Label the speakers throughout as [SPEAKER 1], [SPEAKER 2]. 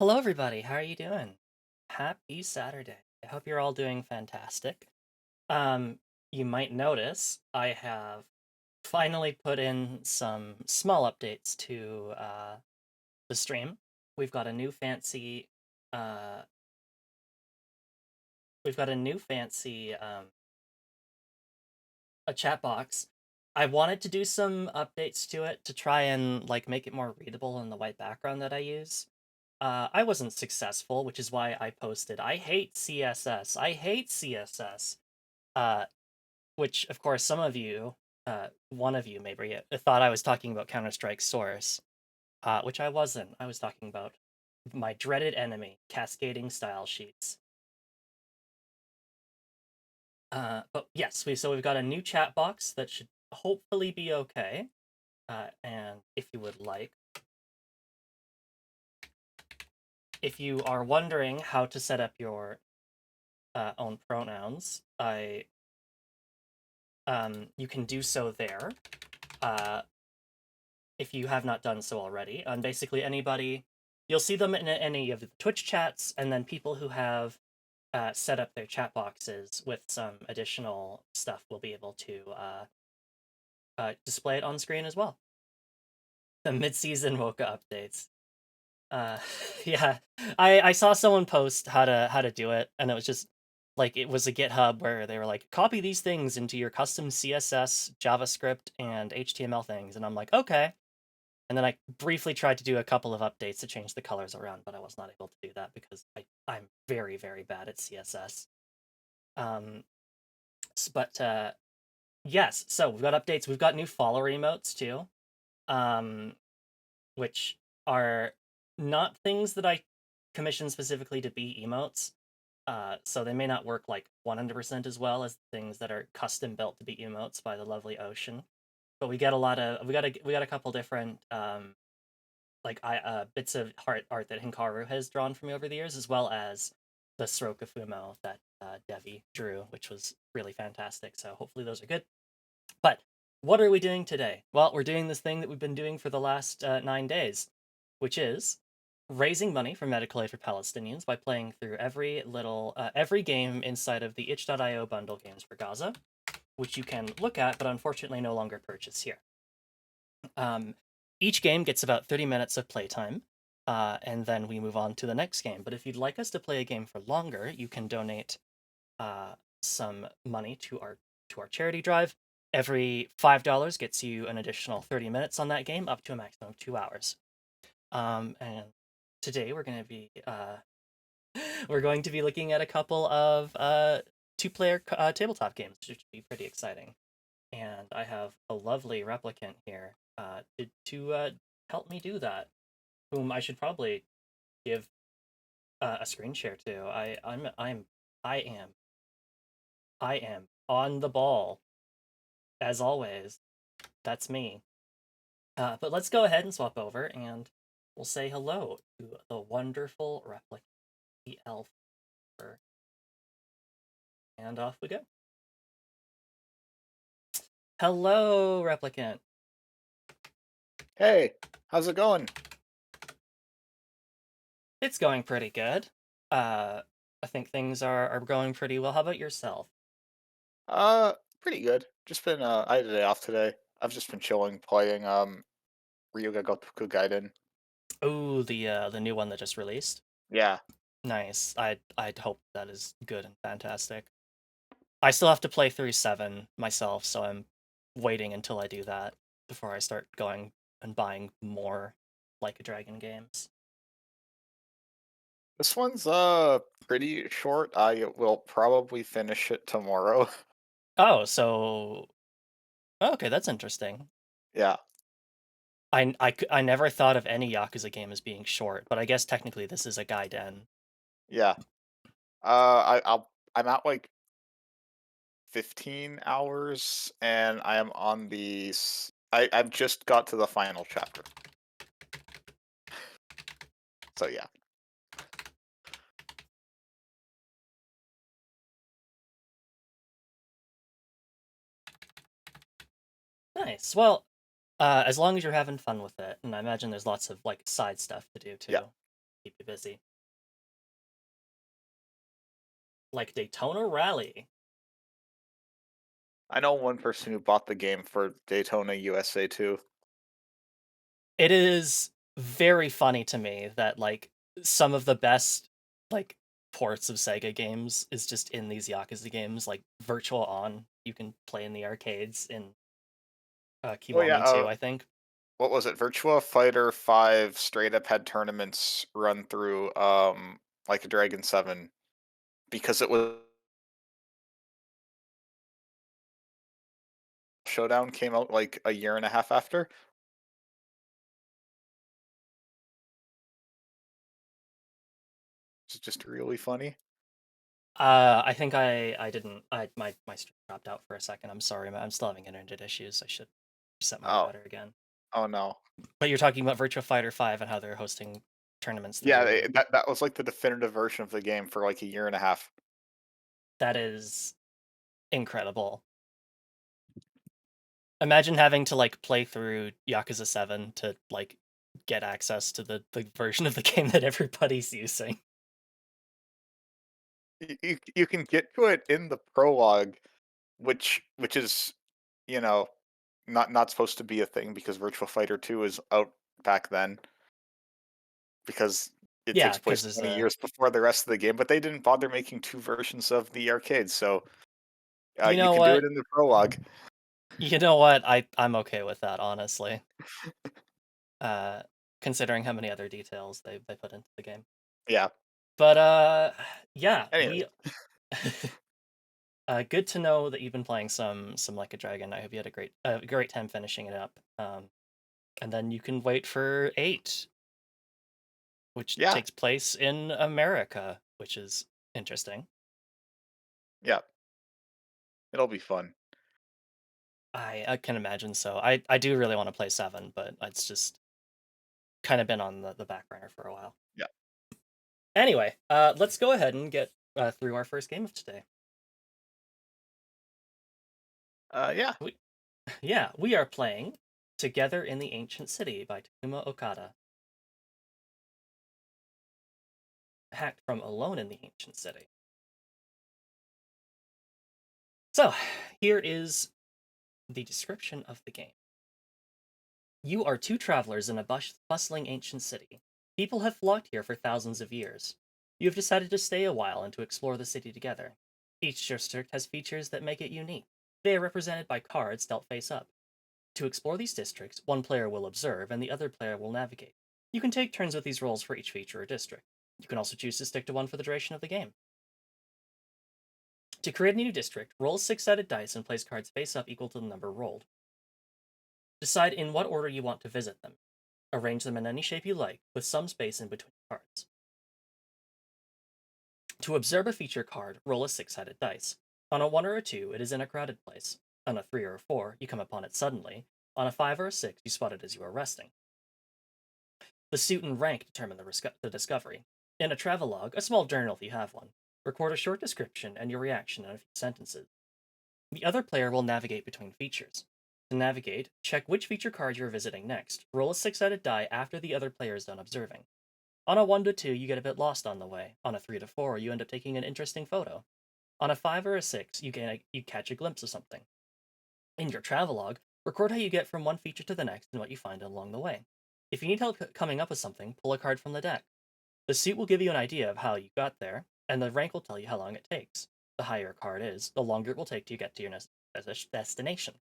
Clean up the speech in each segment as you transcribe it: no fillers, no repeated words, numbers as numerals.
[SPEAKER 1] Hello, everybody. How are you doing? Happy Saturday. I hope you're all doing fantastic. Um, you might notice I have finally put in some small updates to the stream. We've got a new fancy, uh, we've got a new fancy a chat box. I wanted to do some updates to it to try and like make it more readable in the white background that I use. I wasn't successful, which is why I posted, I hate CSS. I hate CSS. Uh, which, of course, some of you, one of you maybe, thought I was talking about Counter-Strike Source, which I wasn't. I was talking about my dreaded enemy, cascading style sheets. But yes, we've got a new chat box that should hopefully be okay. And if you would like, if you are wondering how to set up your own pronouns, you can do so there. Uh, if you have not done so already, and basically anybody, you'll see them in any of the Twitch chats, and then people who have set up their chat boxes with some additional stuff will be able to display it on screen as well. The mid-season Woka updates. Uh, yeah, I saw someone post how to do it, and it was just like it was a GitHub where they were like, copy these things into your custom CSS, JavaScript, and HTML things, and I'm like, okay. And then I briefly tried to do a couple of updates to change the colors around, but I was not able to do that because I'm very, very bad at CSS. Um, but yes, so we've got updates. We've got new follower emotes too, um, which are not things that I commissioned specifically to be emotes. So they may not work like 100% as well as things that are custom built to be emotes by the lovely Ocean. But we get a lot of we got a couple different like bits of art that Hikaru has drawn for me over the years, as well as the Sorokafumo that Devi drew, which was really fantastic. So hopefully those are good. But what are we doing today? Well, we're doing this thing that we've been doing for the last 9 days, which is raising money for medical aid for Palestinians by playing through every game inside of the itch.io bundle games for Gaza, which you can look at, but unfortunately no longer purchase here. Um, each game gets about 30 minutes of playtime, and then we move on to the next game. But if you'd like us to play a game for longer, you can donate some money to our charity drive. Every $5 gets you an additional 30 minutes on that game, up to a maximum of 2 hours. And today we're going to be we're going to be looking at a couple of two-player tabletop games, which should be pretty exciting. And I have a lovely replicant here to help me do that, whom I should probably give a screen share to. I am I am on the ball as always. That's me. But let's go ahead and swap over, and we'll say hello to the wonderful replicant, the elf, and off we go. Hello, replicant.
[SPEAKER 2] Hey, how's it going?
[SPEAKER 1] It's going pretty good. I think things are going pretty well. How about yourself?
[SPEAKER 2] Pretty good. Just been I had a day off today. I've just been chilling, playing Ryuga Gotoku Gaiden.
[SPEAKER 1] Oh, the new one that just released.
[SPEAKER 2] Yeah.
[SPEAKER 1] Nice. I'd hope that is good and fantastic. I still have to play through 7 myself, so I'm waiting until I do that before I start going and buying more Like a Dragon games.
[SPEAKER 2] This one's pretty short. I will probably finish it tomorrow.
[SPEAKER 1] Oh, so okay, that's interesting.
[SPEAKER 2] Yeah.
[SPEAKER 1] I never thought of any Yakuza game as being short, but I guess technically this is a Gaiden.
[SPEAKER 2] Yeah. I'm at like 15 hours and I am on I've just got to the final chapter. So yeah.
[SPEAKER 1] Nice. Well, as long as you're having fun with it, and I imagine there's lots of like side stuff to do
[SPEAKER 2] Yeah.
[SPEAKER 1] too. keep you busy. Like Daytona Rally.
[SPEAKER 2] I know one person who bought the game for Daytona USA too.
[SPEAKER 1] It is very funny to me that like some of the best like ports of Sega games is just in these Yakuza games, like Virtual On. You can play in the arcades in
[SPEAKER 2] Oh yeah,
[SPEAKER 1] Kiwami too, I think.
[SPEAKER 2] what was it? Virtua Fighter 5 straight up had tournaments run through like a Dragon 7 because it was Showdown came out like a year and a half after. It's just really funny.
[SPEAKER 1] I think I didn't my stream dropped out for a second. I'm sorry, I'm still having internet issues. I should set my
[SPEAKER 2] Oh,
[SPEAKER 1] router again.
[SPEAKER 2] oh no.
[SPEAKER 1] But you're talking about Virtua Fighter 5 and how they're hosting tournaments
[SPEAKER 2] Yeah,
[SPEAKER 1] through.
[SPEAKER 2] that was like the definitive version of the game for like a year and a half.
[SPEAKER 1] That is incredible. Imagine having to like play through Yakuza 7 to like get access to the version of the game that everybody's using.
[SPEAKER 2] You can get to it in the prologue, which is, you know, not supposed to be a thing because Virtual Fighter 2 is out back then because it
[SPEAKER 1] Yeah,
[SPEAKER 2] takes
[SPEAKER 1] because
[SPEAKER 2] place
[SPEAKER 1] there's
[SPEAKER 2] 20
[SPEAKER 1] a
[SPEAKER 2] years before the rest of the game, but they didn't bother making two versions of the arcade, so
[SPEAKER 1] you
[SPEAKER 2] you
[SPEAKER 1] know
[SPEAKER 2] can do
[SPEAKER 1] what?
[SPEAKER 2] it in the prologue.
[SPEAKER 1] You know what? I'm okay with that, honestly. Uh Considering how many other details they put into the game.
[SPEAKER 2] Yeah.
[SPEAKER 1] But yeah,
[SPEAKER 2] Anyways,
[SPEAKER 1] we good to know that you've been playing some Like a Dragon. I hope you had a great time finishing it up. And then you can wait for 8, which
[SPEAKER 2] yeah,
[SPEAKER 1] takes place in America, which is interesting.
[SPEAKER 2] yeah, it'll be fun.
[SPEAKER 1] I can imagine so. I do really want to play 7, but it's just kind of been on the back burner for a while.
[SPEAKER 2] Yeah.
[SPEAKER 1] Anyway, let's go ahead and get through our first game of today.
[SPEAKER 2] Yeah.
[SPEAKER 1] We, yeah, we are playing Together in the Ancient City by Takuma Okada, hacked from Alone in the Ancient City. So, here is the description of the game. You are two travelers in a bustling ancient city. People have flocked here for thousands of years. You have decided to stay a while and to explore the city together. Each district has features that make it unique. They are represented by cards dealt face up. To explore these districts, one player will observe and the other player will navigate. You can take turns with these roles for each feature or district. You can also choose to stick to one for the duration of the game. To create a new district, roll 6-sided dice and place cards face up equal to the number rolled. Decide in what order you want to visit them. Arrange them in any shape you like, with some space in between cards. To observe a feature card, roll a 6-sided dice. On a 1 or a 2, it is in a crowded place. On a 3 or a 4, you come upon it suddenly. On a 5 or a 6, you spot it as you are resting. The suit and rank determine the discovery. In a travelogue, a small journal if you have one, record a short description and your reaction in a few sentences. The other player will navigate between features. To navigate, check which feature card you are visiting next. Roll a 6-sided die after the other player is done observing. On a 1 to 2, you get a bit lost on the way. On a 3 to 4, you end up taking an interesting photo. On a 5 or a 6, you catch a glimpse of something. In your travelogue, record how you get from one feature to the next and what you find along the way. If you need help coming up with something, pull a card from the deck. The suit will give you an idea of how you got there, and the rank will tell you how long it takes. The higher a card is, the longer it will take to get to your destination.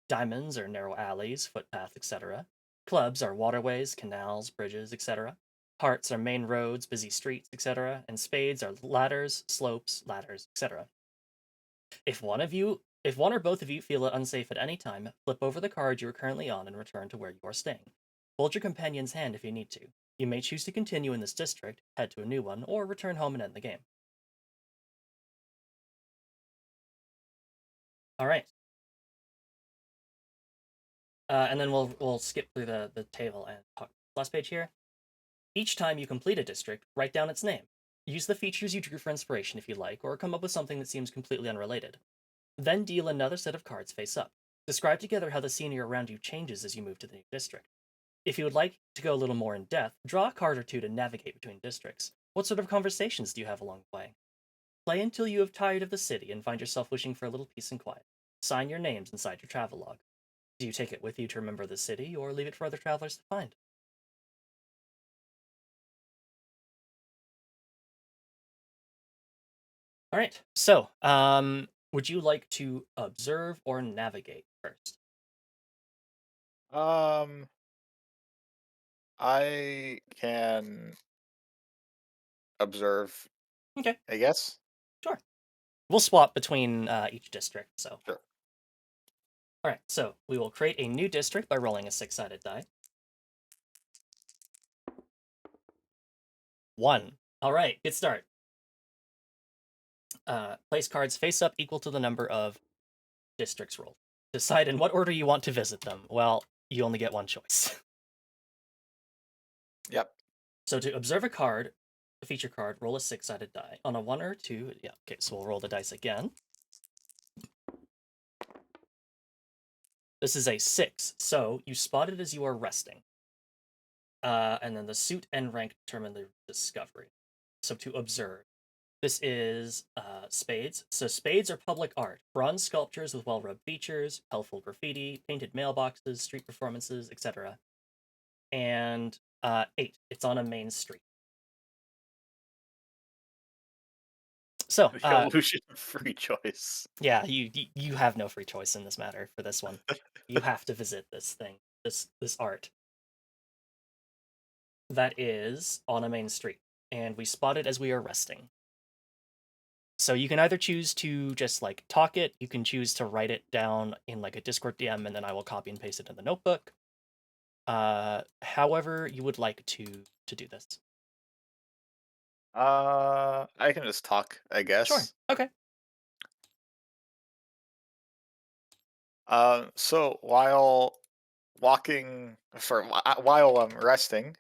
[SPEAKER 1] Diamonds are narrow alleys, footpaths, etc. Clubs are waterways, canals, bridges, etc. Hearts are main roads, busy streets, etc. And spades are ladders, slopes, ladders, etc. If one or both of you feel it unsafe at any time, flip over the card you are currently on and return to where you are staying. Hold your companion's hand if you need to. You may choose to continue in this district, head to a new one, or return home and end the game. All right. And then we'll skip through the table and talk. Last page here. Each time you complete a district, write down its name. Use the features you drew for inspiration if you like, or come up with something that seems completely unrelated. Then deal another set of cards face up. Describe together how the scenery around you changes as you move to the new district. If you would like to go a little more in depth, draw a card or two to navigate between districts. What sort of conversations do you have along the way? Play until you have tired of the city and find yourself wishing for a little peace and quiet. Sign your names inside your travelogue. Do you take it with you to remember the city, or leave it for other travelers to find? All right. So, would you like to observe or navigate first?
[SPEAKER 2] Um, I can observe,
[SPEAKER 1] Okay,
[SPEAKER 2] I guess.
[SPEAKER 1] sure. We'll swap between each district. So,
[SPEAKER 2] Sure.
[SPEAKER 1] all right. So we will create a new district by rolling a six-sided die. One. All right. Good start. Place cards face up equal to the number of districts rolled. Decide in what order you want to visit them. Well, you only get one choice.
[SPEAKER 2] Yep.
[SPEAKER 1] So to observe a card, a feature card, roll a six-sided die. On a one or two, yeah, okay, so we'll roll the dice again. This is a six, so you spot it as you are resting. And then the suit and rank determine the discovery. So to observe, this is spades. So spades are public art, bronze sculptures with well-rubbed features, colorful graffiti, painted mailboxes, street performances, etc. And eight, it's on a main street. So
[SPEAKER 2] The illusion of free choice.
[SPEAKER 1] yeah, you have no free choice in this matter for this one. You have to visit this thing, this art that is on a main street, and we spot it as we are resting. So you can either choose to just like talk it, you can choose to write it down in like a Discord DM, and then I will copy and paste it in the notebook. However you would like to do this.
[SPEAKER 2] I can just talk, I
[SPEAKER 1] Sure.
[SPEAKER 2] guess.
[SPEAKER 1] Okay.
[SPEAKER 2] So while while I'm resting,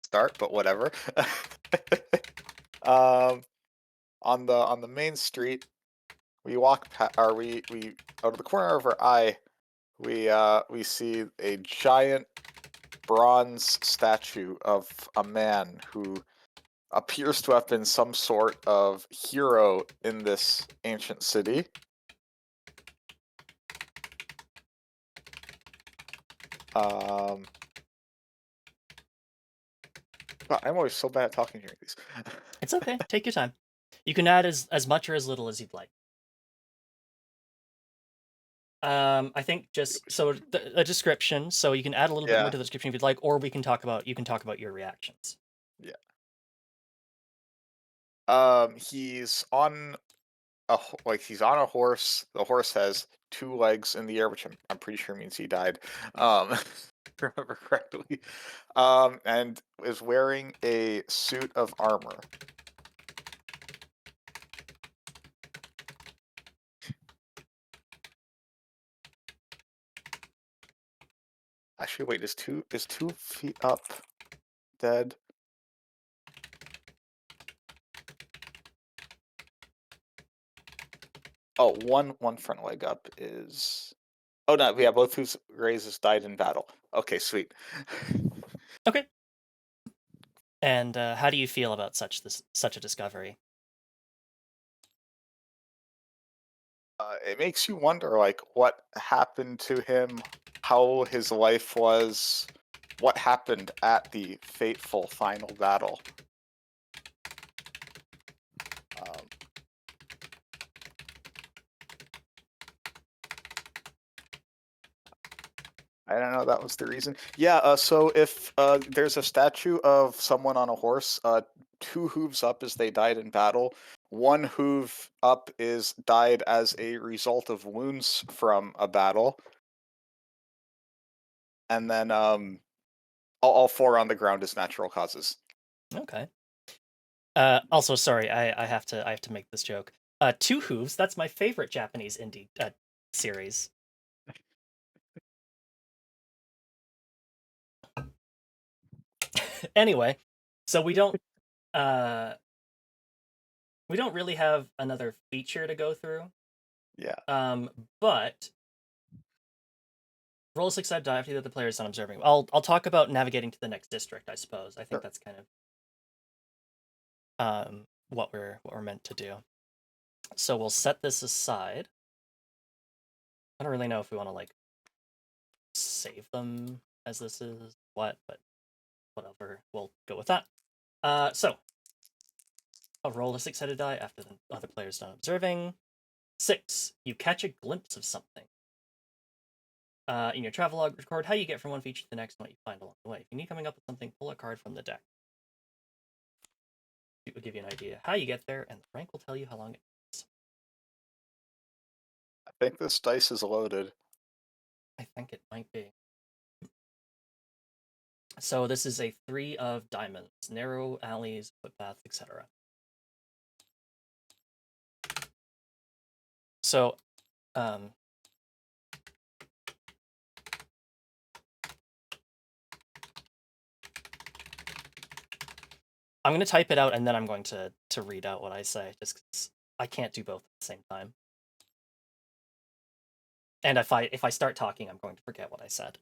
[SPEAKER 2] start, but whatever. um, on the main street, we or we out of the corner of our eye, we see a giant bronze statue of a man who appears to have been some sort of hero in this ancient city. Um, wow, I'm always so bad at talking during these.
[SPEAKER 1] It's okay. Take your time. You can add as much or as little as you'd like. I think just so a description, so you can add a little bit more
[SPEAKER 2] Yeah,
[SPEAKER 1] to the description if you'd like, or we can talk about your reactions.
[SPEAKER 2] yeah. He's on like he's on a horse. The horse has two legs in the air, which I'm pretty sure means he died. If I remember correctly. And is wearing a suit of armor. Actually, wait, is 2 feet up dead? Oh, one front leg up is. Oh no, yeah, both whose raises died in battle. Okay, sweet.
[SPEAKER 1] Okay. And how do you feel about such a discovery?
[SPEAKER 2] It makes you wonder, like, what happened to him, how his life was, what happened at the fateful final battle. Um, I don't know. That was the reason. Yeah. So if there's a statue of someone on a horse, two hooves up is they died in battle. One hoof up is died as a result of wounds from a battle, and then all four on the ground is natural causes.
[SPEAKER 1] Okay. Also, sorry, I have to make this joke. Two Hooves, that's my favorite Japanese indie series. Anyway, so uh we don't really have another feature to go through.
[SPEAKER 2] Yeah.
[SPEAKER 1] Um, but Roll a 6-sided die after the other player is done observing. I'll talk about navigating to the next district, I suppose. I think
[SPEAKER 2] Sure.
[SPEAKER 1] that's kind of what we're meant to do. So we'll set this aside. I don't really know if we want to like save them as this is what, but whatever. We'll go with that. So I'll roll a 6-sided die after the other player's done observing. 6. You catch a glimpse of something. In your travelogue, record how you get from one feature to the next and what you find along the way. If you need coming up with something, pull a card from the deck. It will give you an idea how you get there, and the rank will tell you how long it takes.
[SPEAKER 2] I think this dice is loaded.
[SPEAKER 1] I think it might be. So this is a 3 of diamonds, narrow alleys, footpaths, etc. So, I'm going to type it out and then I'm going to read out what I say, just because I can't do both at the same time. And if I start talking, I'm going to forget what I said.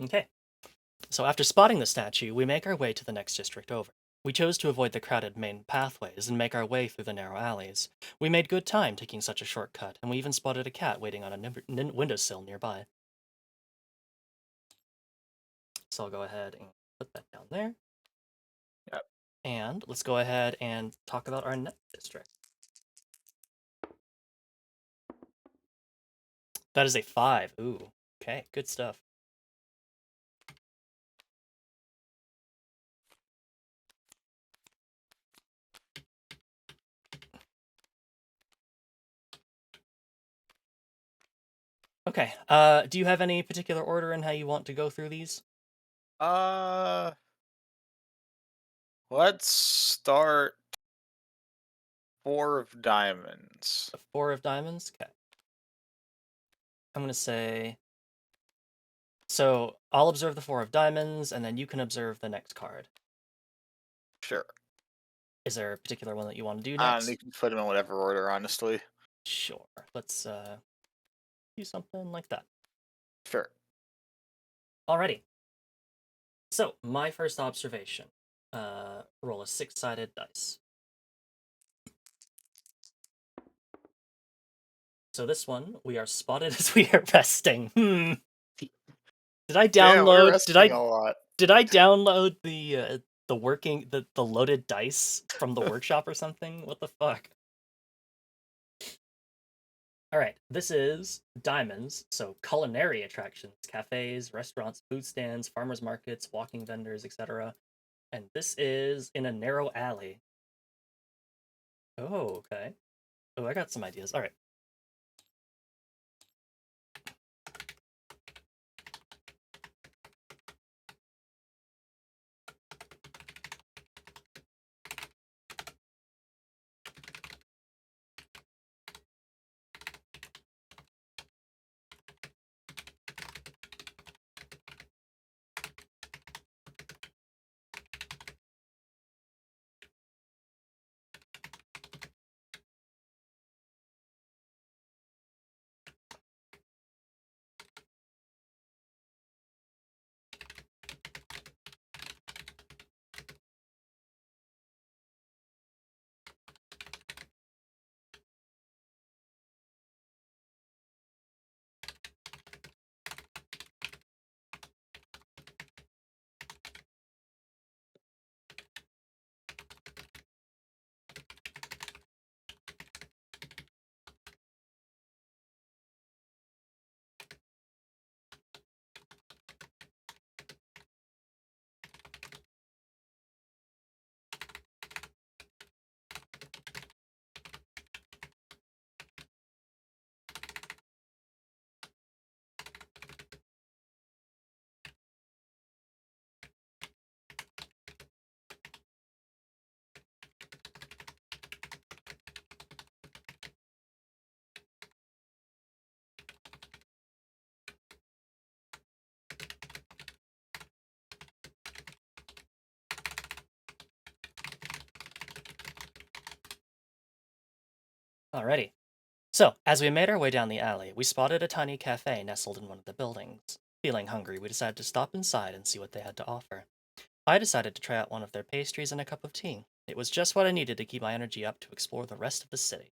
[SPEAKER 1] Okay. So after spotting the statue, we make our way to the next district over. We chose to avoid the crowded main pathways and make our way through the narrow alleys. We made good time taking such a shortcut, and we even spotted a cat waiting on a windowsill nearby. So I'll go ahead and put that down there.
[SPEAKER 2] Yep.
[SPEAKER 1] And let's go ahead and talk about our next district. That is a 5. Ooh, okay, good stuff. Okay, do you have any particular order in how you want to go through these?
[SPEAKER 2] Uh, let's start 4 of diamonds.
[SPEAKER 1] The 4 of diamonds? Okay. I'm going to say... So, I'll observe the 4 of diamonds, and then you can observe the next card.
[SPEAKER 2] Sure.
[SPEAKER 1] Is there a particular one that you want to do
[SPEAKER 2] You
[SPEAKER 1] next?
[SPEAKER 2] can put them in whatever order, honestly.
[SPEAKER 1] Sure. Let's do something like that.
[SPEAKER 2] Sure.
[SPEAKER 1] Alrighty. So, my first observation. Roll a 6-sided dice. So this one, we are spotted as we are resting. Did I
[SPEAKER 2] Damn, we're
[SPEAKER 1] download?
[SPEAKER 2] resting a lot.
[SPEAKER 1] Did I download the working the loaded dice from the workshop or something? What the fuck? All right, this is diamonds, so culinary attractions, cafes, restaurants, food stands, farmers markets, walking vendors, etc. And this is in a narrow alley. Oh, okay. Oh, I got some ideas. All right. Alrighty. So, as we made our way down the alley, we spotted a tiny cafe nestled in one of the buildings. Feeling hungry, we decided to stop inside and see what they had to offer. I decided to try out one of their pastries and a cup of tea. It was just what I needed to keep my energy up to explore the rest of the city.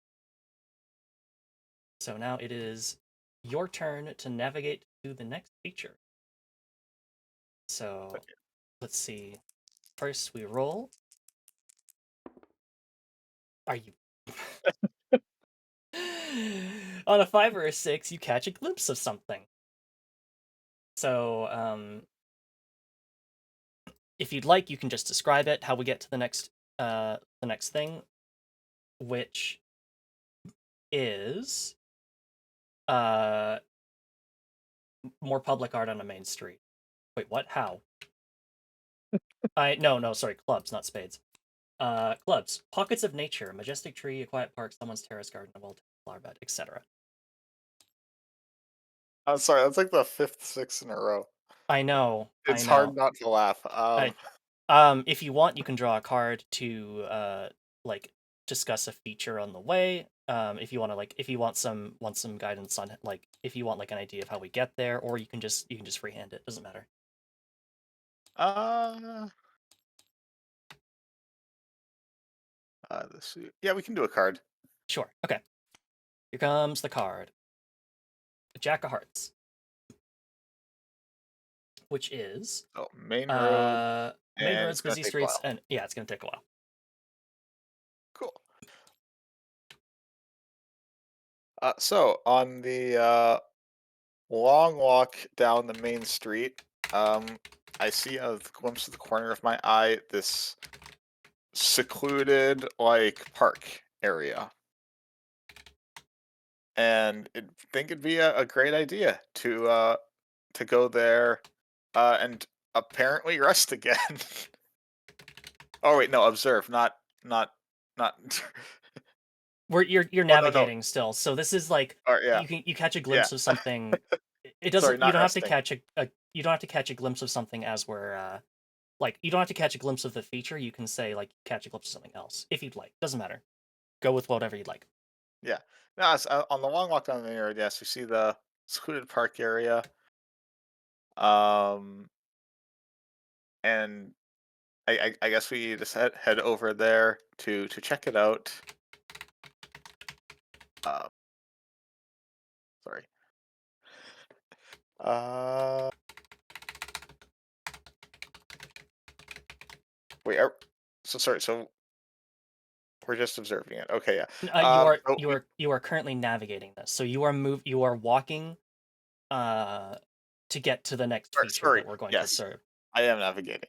[SPEAKER 1] So now it is your turn to navigate to the next feature. So let's see. First, we roll. Are you. On a 5 or a 6, you catch a glimpse of something. So, if you'd like, you can just describe it, how we get to the next thing, which is uh, more public art on a main street. Wait, what? How? No, sorry, clubs, not spades. Clubs, pockets of nature, a majestic tree, a quiet park, someone's terrace garden, a well-tended flower bed, etc.
[SPEAKER 2] I'm sorry, that's like the fifth six in a row.
[SPEAKER 1] I know, I
[SPEAKER 2] It's hard
[SPEAKER 1] know.
[SPEAKER 2] not to laugh.
[SPEAKER 1] I, if you want, you can draw a card to like discuss a feature on the way. If you want to if you want some guidance on like if you want like an idea of how we get there, or you can just freehand it. Doesn't matter.
[SPEAKER 2] uh, let's see. Yeah, we can do a card.
[SPEAKER 1] Sure. Okay. Here comes the card. A Jack of Hearts, which is
[SPEAKER 2] Oh, main road,
[SPEAKER 1] main
[SPEAKER 2] and
[SPEAKER 1] roads,
[SPEAKER 2] it's gonna
[SPEAKER 1] busy
[SPEAKER 2] take a
[SPEAKER 1] streets,
[SPEAKER 2] while.
[SPEAKER 1] and yeah, it's gonna take a while.
[SPEAKER 2] Cool. So on the long walk down the main street, I see a glimpse of the corner of my eye this secluded like park area, and I think it'd be a great idea to go there, and apparently rest again. Oh wait, no, observe, not.
[SPEAKER 1] You're
[SPEAKER 2] Oh no, no.
[SPEAKER 1] navigating still, so this is like
[SPEAKER 2] All right, yeah,
[SPEAKER 1] you catch a
[SPEAKER 2] yeah.
[SPEAKER 1] glimpse of something. It
[SPEAKER 2] Sorry,
[SPEAKER 1] doesn't. You
[SPEAKER 2] not
[SPEAKER 1] don't have to
[SPEAKER 2] resting.
[SPEAKER 1] catch you don't have to catch a glimpse of something as we're like you don't have to catch a glimpse of the feature. You can say like catch a glimpse of something else if you'd like. Doesn't matter. Go with whatever you'd like.
[SPEAKER 2] Yeah. No, it's, on the long walk down the main road, yes, we see the secluded park area. Um, and I guess we just head over there to check it out. Uh, sorry. Uh, wait. So sorry. So we're just observing it. Okay. Yeah. So we,
[SPEAKER 1] You are currently navigating this, so you are walking uh to get to the next feature
[SPEAKER 2] sorry.
[SPEAKER 1] that we're going to
[SPEAKER 2] Yes,
[SPEAKER 1] observe,
[SPEAKER 2] I am navigating.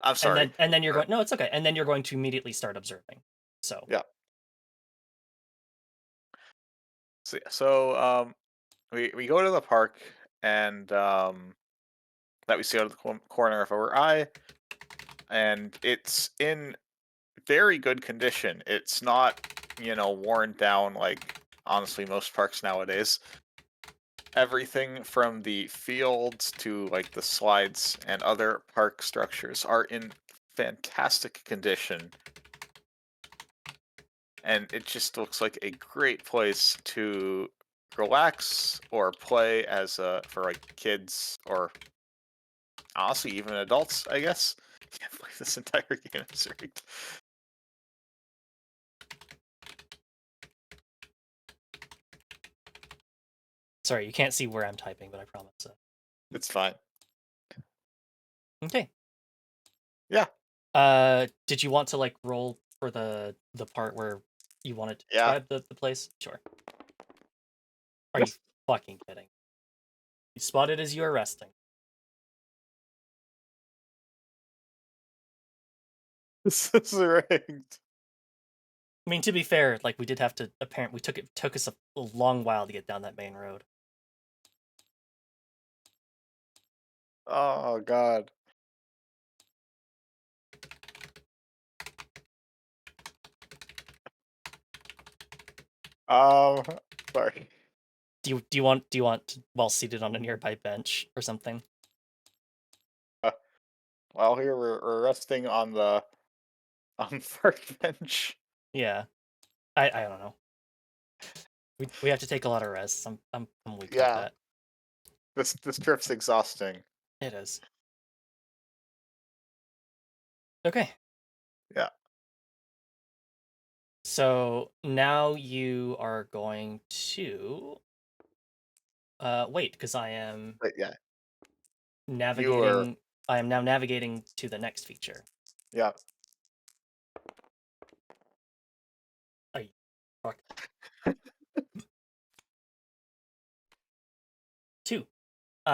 [SPEAKER 2] I'm sorry.
[SPEAKER 1] and then you're
[SPEAKER 2] Uh,
[SPEAKER 1] going. No, it's okay. And then you're going to immediately start observing. So
[SPEAKER 2] yeah. So, yeah, so we go to the park and that we see out of the corner of our eye, and it's in very good condition. It's not, worn down like honestly most parks nowadays. Everything from the fields to like the slides and other park structures are in fantastic condition, and it just looks like a great place to relax or play as for like kids or honestly even adults, I guess. Can't believe this entire game is rigged.
[SPEAKER 1] sorry, you can't see where I'm typing, but I promise.
[SPEAKER 2] It's fine.
[SPEAKER 1] Okay.
[SPEAKER 2] Yeah,
[SPEAKER 1] Did you want to like roll for the part where you wanted to
[SPEAKER 2] yeah.
[SPEAKER 1] describe the place? Sure. Are you
[SPEAKER 2] Yes.
[SPEAKER 1] fucking kidding? You spotted as you were resting.
[SPEAKER 2] This is rigged.
[SPEAKER 1] I mean, to be fair, like we did have to. Apparently, took us a long while to get down that main road.
[SPEAKER 2] Oh god. Um, sorry.
[SPEAKER 1] Do you want to, while seated on a nearby bench or something?
[SPEAKER 2] Uh, well, here we're resting on the park bench.
[SPEAKER 1] Yeah. I don't know. We have to take a lot of rests. I'm weak like
[SPEAKER 2] Yeah,
[SPEAKER 1] that.
[SPEAKER 2] this trip's exhausting.
[SPEAKER 1] It is. Okay.
[SPEAKER 2] Yeah,
[SPEAKER 1] So now you are going to wait, because
[SPEAKER 2] but yeah, you are.
[SPEAKER 1] navigating I am now navigating to the next feature.
[SPEAKER 2] Yeah,
[SPEAKER 1] Ay, fuck. Two.
[SPEAKER 2] we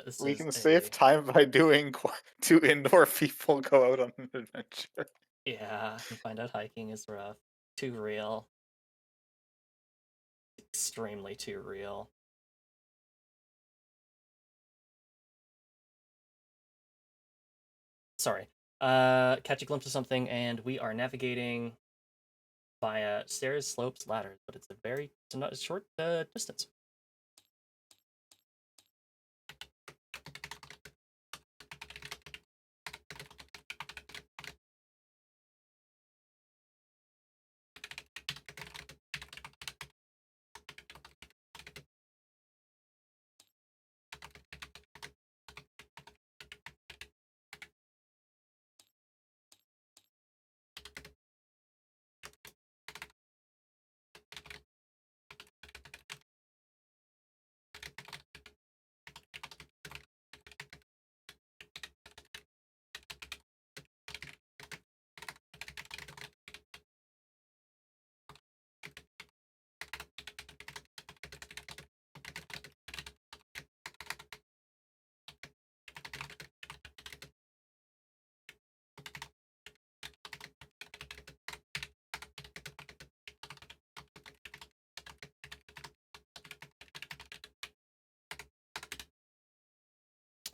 [SPEAKER 1] This
[SPEAKER 2] we
[SPEAKER 1] is
[SPEAKER 2] can save
[SPEAKER 1] a
[SPEAKER 2] time by doing two indoor people go out on an adventure.
[SPEAKER 1] yeah, and find out hiking is rough. Too real. Extremely too real. Sorry. Catch a glimpse of something, and we are navigating via stairs, slopes, ladders, but it's not a short distance.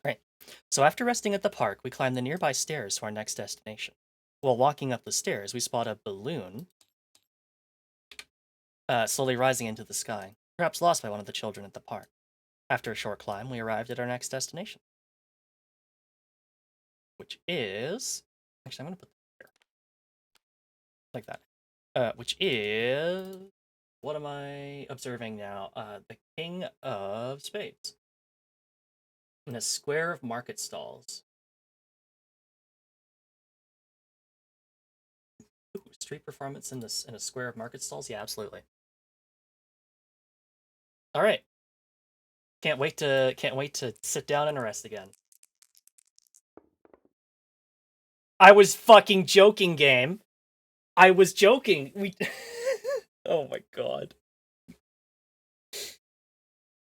[SPEAKER 1] Right. So after resting at the park, we climb the nearby stairs to our next destination. While walking up the stairs, we spot a balloon slowly rising into the sky, perhaps lost by one of the children at the park. After a short climb, we arrived at our next destination, which is actually I'm gonna put that here like that. Which is what am I observing now? The King of Spades in a square of market stalls. Ooh, street performance in this in a square of market stalls. Yeah, absolutely. All right. Can't wait to sit down and rest again. I was fucking joking, game. I was joking. We Oh my god.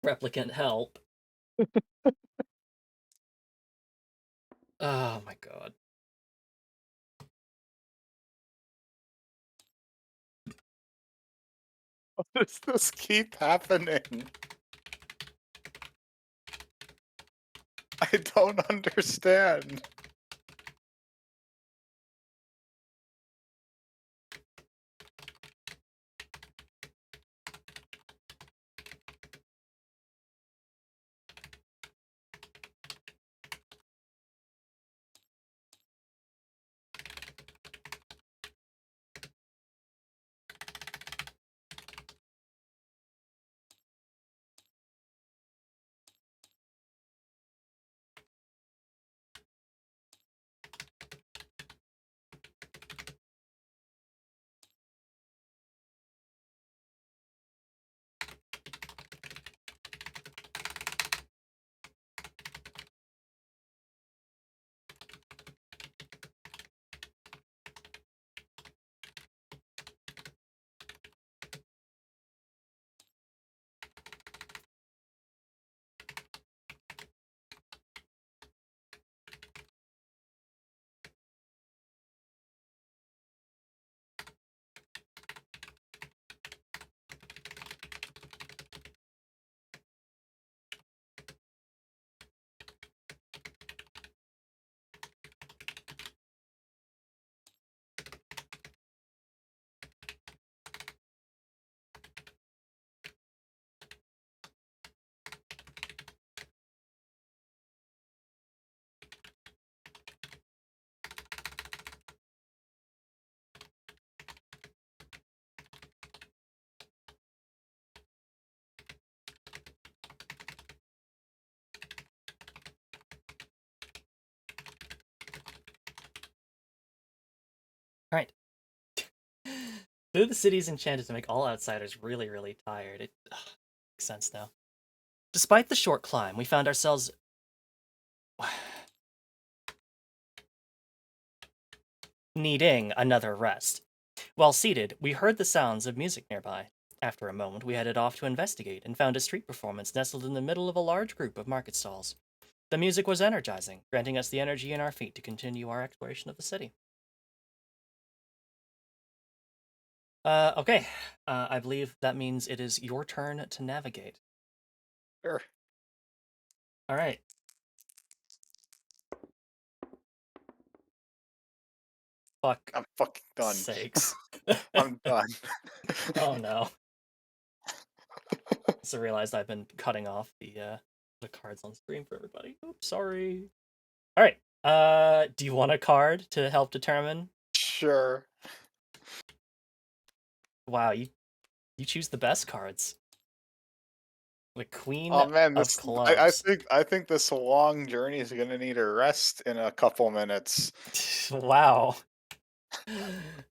[SPEAKER 1] Replicant help. Oh my god.
[SPEAKER 2] Why does this keep happening? I don't understand.
[SPEAKER 1] Right. Through the city is enchanted to make all outsiders really, really tired. It makes sense now. Despite the short climb, we found ourselves needing another rest. While seated, we heard the sounds of music nearby. After a moment, we headed off to investigate and found a street performance nestled in the middle of a large group of market stalls. The music was energizing, granting us the energy in our feet to continue our exploration of the city. Okay. I believe that means it is your turn to navigate.
[SPEAKER 2] Sure.
[SPEAKER 1] All right. Fuck
[SPEAKER 2] I'm fucking done.
[SPEAKER 1] sakes.
[SPEAKER 2] I'm done.
[SPEAKER 1] Oh no. So I realized I've been cutting off the cards on screen for everybody. Oops, sorry. All right. Do you want a card to help determine?
[SPEAKER 2] Sure.
[SPEAKER 1] Wow, you choose the best cards. The Queen
[SPEAKER 2] Oh man,
[SPEAKER 1] of
[SPEAKER 2] this I
[SPEAKER 1] Clubs.
[SPEAKER 2] think I think this long journey is gonna need a rest in a couple minutes.
[SPEAKER 1] Wow.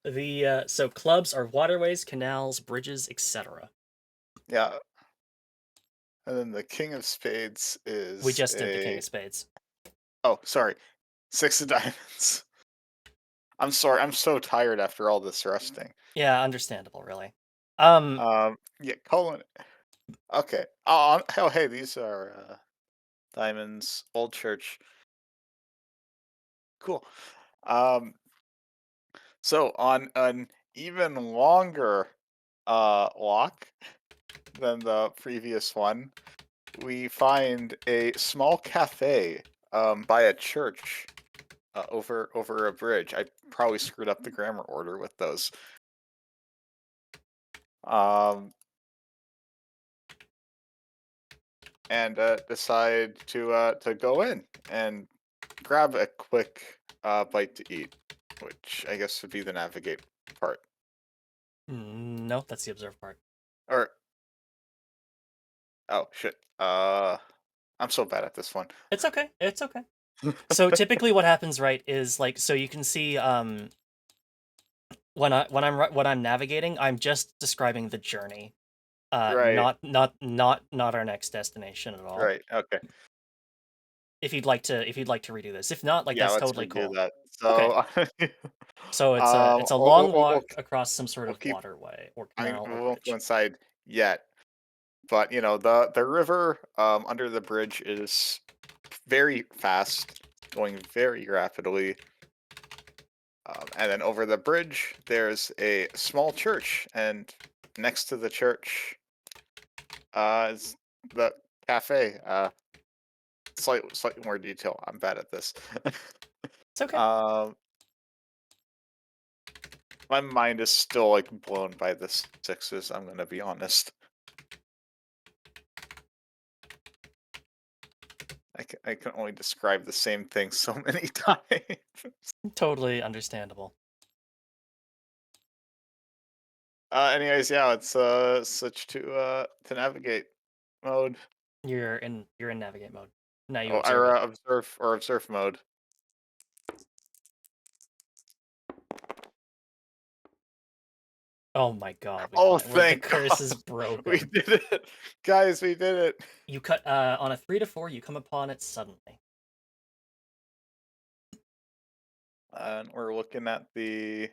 [SPEAKER 1] The so clubs are waterways, canals, bridges, etc.
[SPEAKER 2] Yeah. And then the King of Spades
[SPEAKER 1] We
[SPEAKER 2] is
[SPEAKER 1] just did the King
[SPEAKER 2] a
[SPEAKER 1] of Spades.
[SPEAKER 2] oh, sorry. Six of Diamonds. I'm sorry, I'm so tired after all this resting.
[SPEAKER 1] Yeah, understandable, really. Um,
[SPEAKER 2] Yeah, colon. Okay. Oh, hey, these are diamonds. Old church. Cool. Um, so on an even longer walk than the previous one, we find a small cafe by a church over a bridge. I probably screwed up the grammar order with those. Um, and decide to go in and grab a quick bite to eat, which I guess would be the navigate part.
[SPEAKER 1] no, that's the observe part.
[SPEAKER 2] Or oh shit. I'm so bad at this one.
[SPEAKER 1] It's okay. It's okay. So typically, what happens, right, is like so you can see when I'm navigating, I'm just describing the journey,
[SPEAKER 2] Right,
[SPEAKER 1] not our next destination at all.
[SPEAKER 2] right. Okay.
[SPEAKER 1] If you'd like to redo this, if not, like
[SPEAKER 2] Yeah,
[SPEAKER 1] that's
[SPEAKER 2] let's
[SPEAKER 1] totally
[SPEAKER 2] redo
[SPEAKER 1] cool.
[SPEAKER 2] that.
[SPEAKER 1] Okay,
[SPEAKER 2] So,
[SPEAKER 1] so it's a
[SPEAKER 2] we'll,
[SPEAKER 1] long
[SPEAKER 2] we'll, we'll,
[SPEAKER 1] walk across some sort
[SPEAKER 2] we'll
[SPEAKER 1] of
[SPEAKER 2] keep.
[SPEAKER 1] waterway or canal
[SPEAKER 2] We
[SPEAKER 1] or
[SPEAKER 2] won't go
[SPEAKER 1] bridge.
[SPEAKER 2] inside yet, but the river under the bridge is very fast, going very rapidly. And then over the bridge, there's a small church, and next to the church is the cafe. Slightly more detail. I'm bad at this.
[SPEAKER 1] It's okay.
[SPEAKER 2] um, my mind is still like blown by the sixes. I'm gonna be honest. I can only describe the same thing so many times.
[SPEAKER 1] Totally understandable.
[SPEAKER 2] Anyways, yeah, let's switch to navigate mode.
[SPEAKER 1] You're in navigate mode. Now you
[SPEAKER 2] Oh,
[SPEAKER 1] observe
[SPEAKER 2] or
[SPEAKER 1] it.
[SPEAKER 2] observe mode.
[SPEAKER 1] Oh my god,
[SPEAKER 2] Oh,
[SPEAKER 1] the
[SPEAKER 2] thank
[SPEAKER 1] curse
[SPEAKER 2] God,
[SPEAKER 1] is
[SPEAKER 2] we
[SPEAKER 1] broken.
[SPEAKER 2] did it, guys. We did it.
[SPEAKER 1] You cut on a 3 to 4, you come upon it suddenly.
[SPEAKER 2] And we're looking at the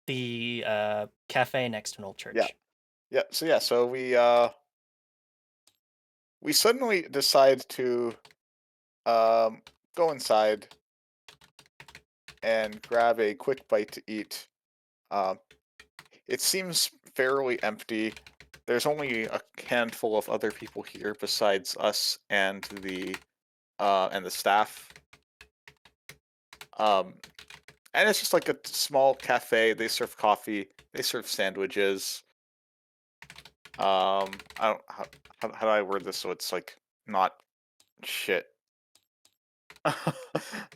[SPEAKER 1] The cafe next to an old
[SPEAKER 2] yeah,
[SPEAKER 1] church.
[SPEAKER 2] yeah. So yeah, so we suddenly decide to um go inside and grab a quick bite to eat. Um, it seems fairly empty. There's only a handful of other people here besides us and the staff. Um, and it's just like a small cafe. They serve coffee. They serve sandwiches. I don't how do I word this so it's like not shit.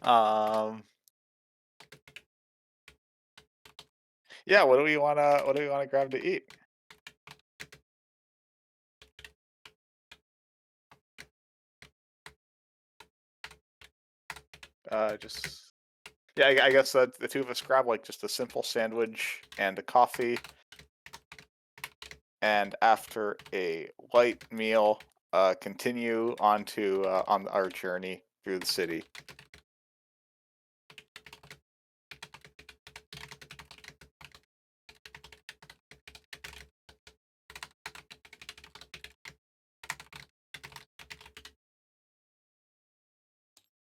[SPEAKER 2] um, yeah. What do we wanna grab to eat? Just Yeah, I guess that the two of us grab like just a simple sandwich and a coffee, and after a light meal, continue on our journey through the city.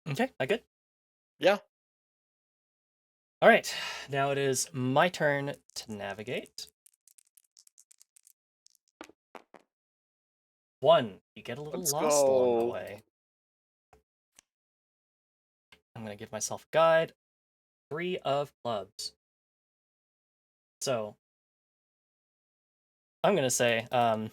[SPEAKER 1] Okay, I good?
[SPEAKER 2] Yeah,
[SPEAKER 1] All right, now it is my turn to navigate. 1, you get a little
[SPEAKER 2] let's
[SPEAKER 1] lost along the
[SPEAKER 2] go.
[SPEAKER 1] way. I'm gonna give myself a guide. 3 of clubs. So I'm gonna say, all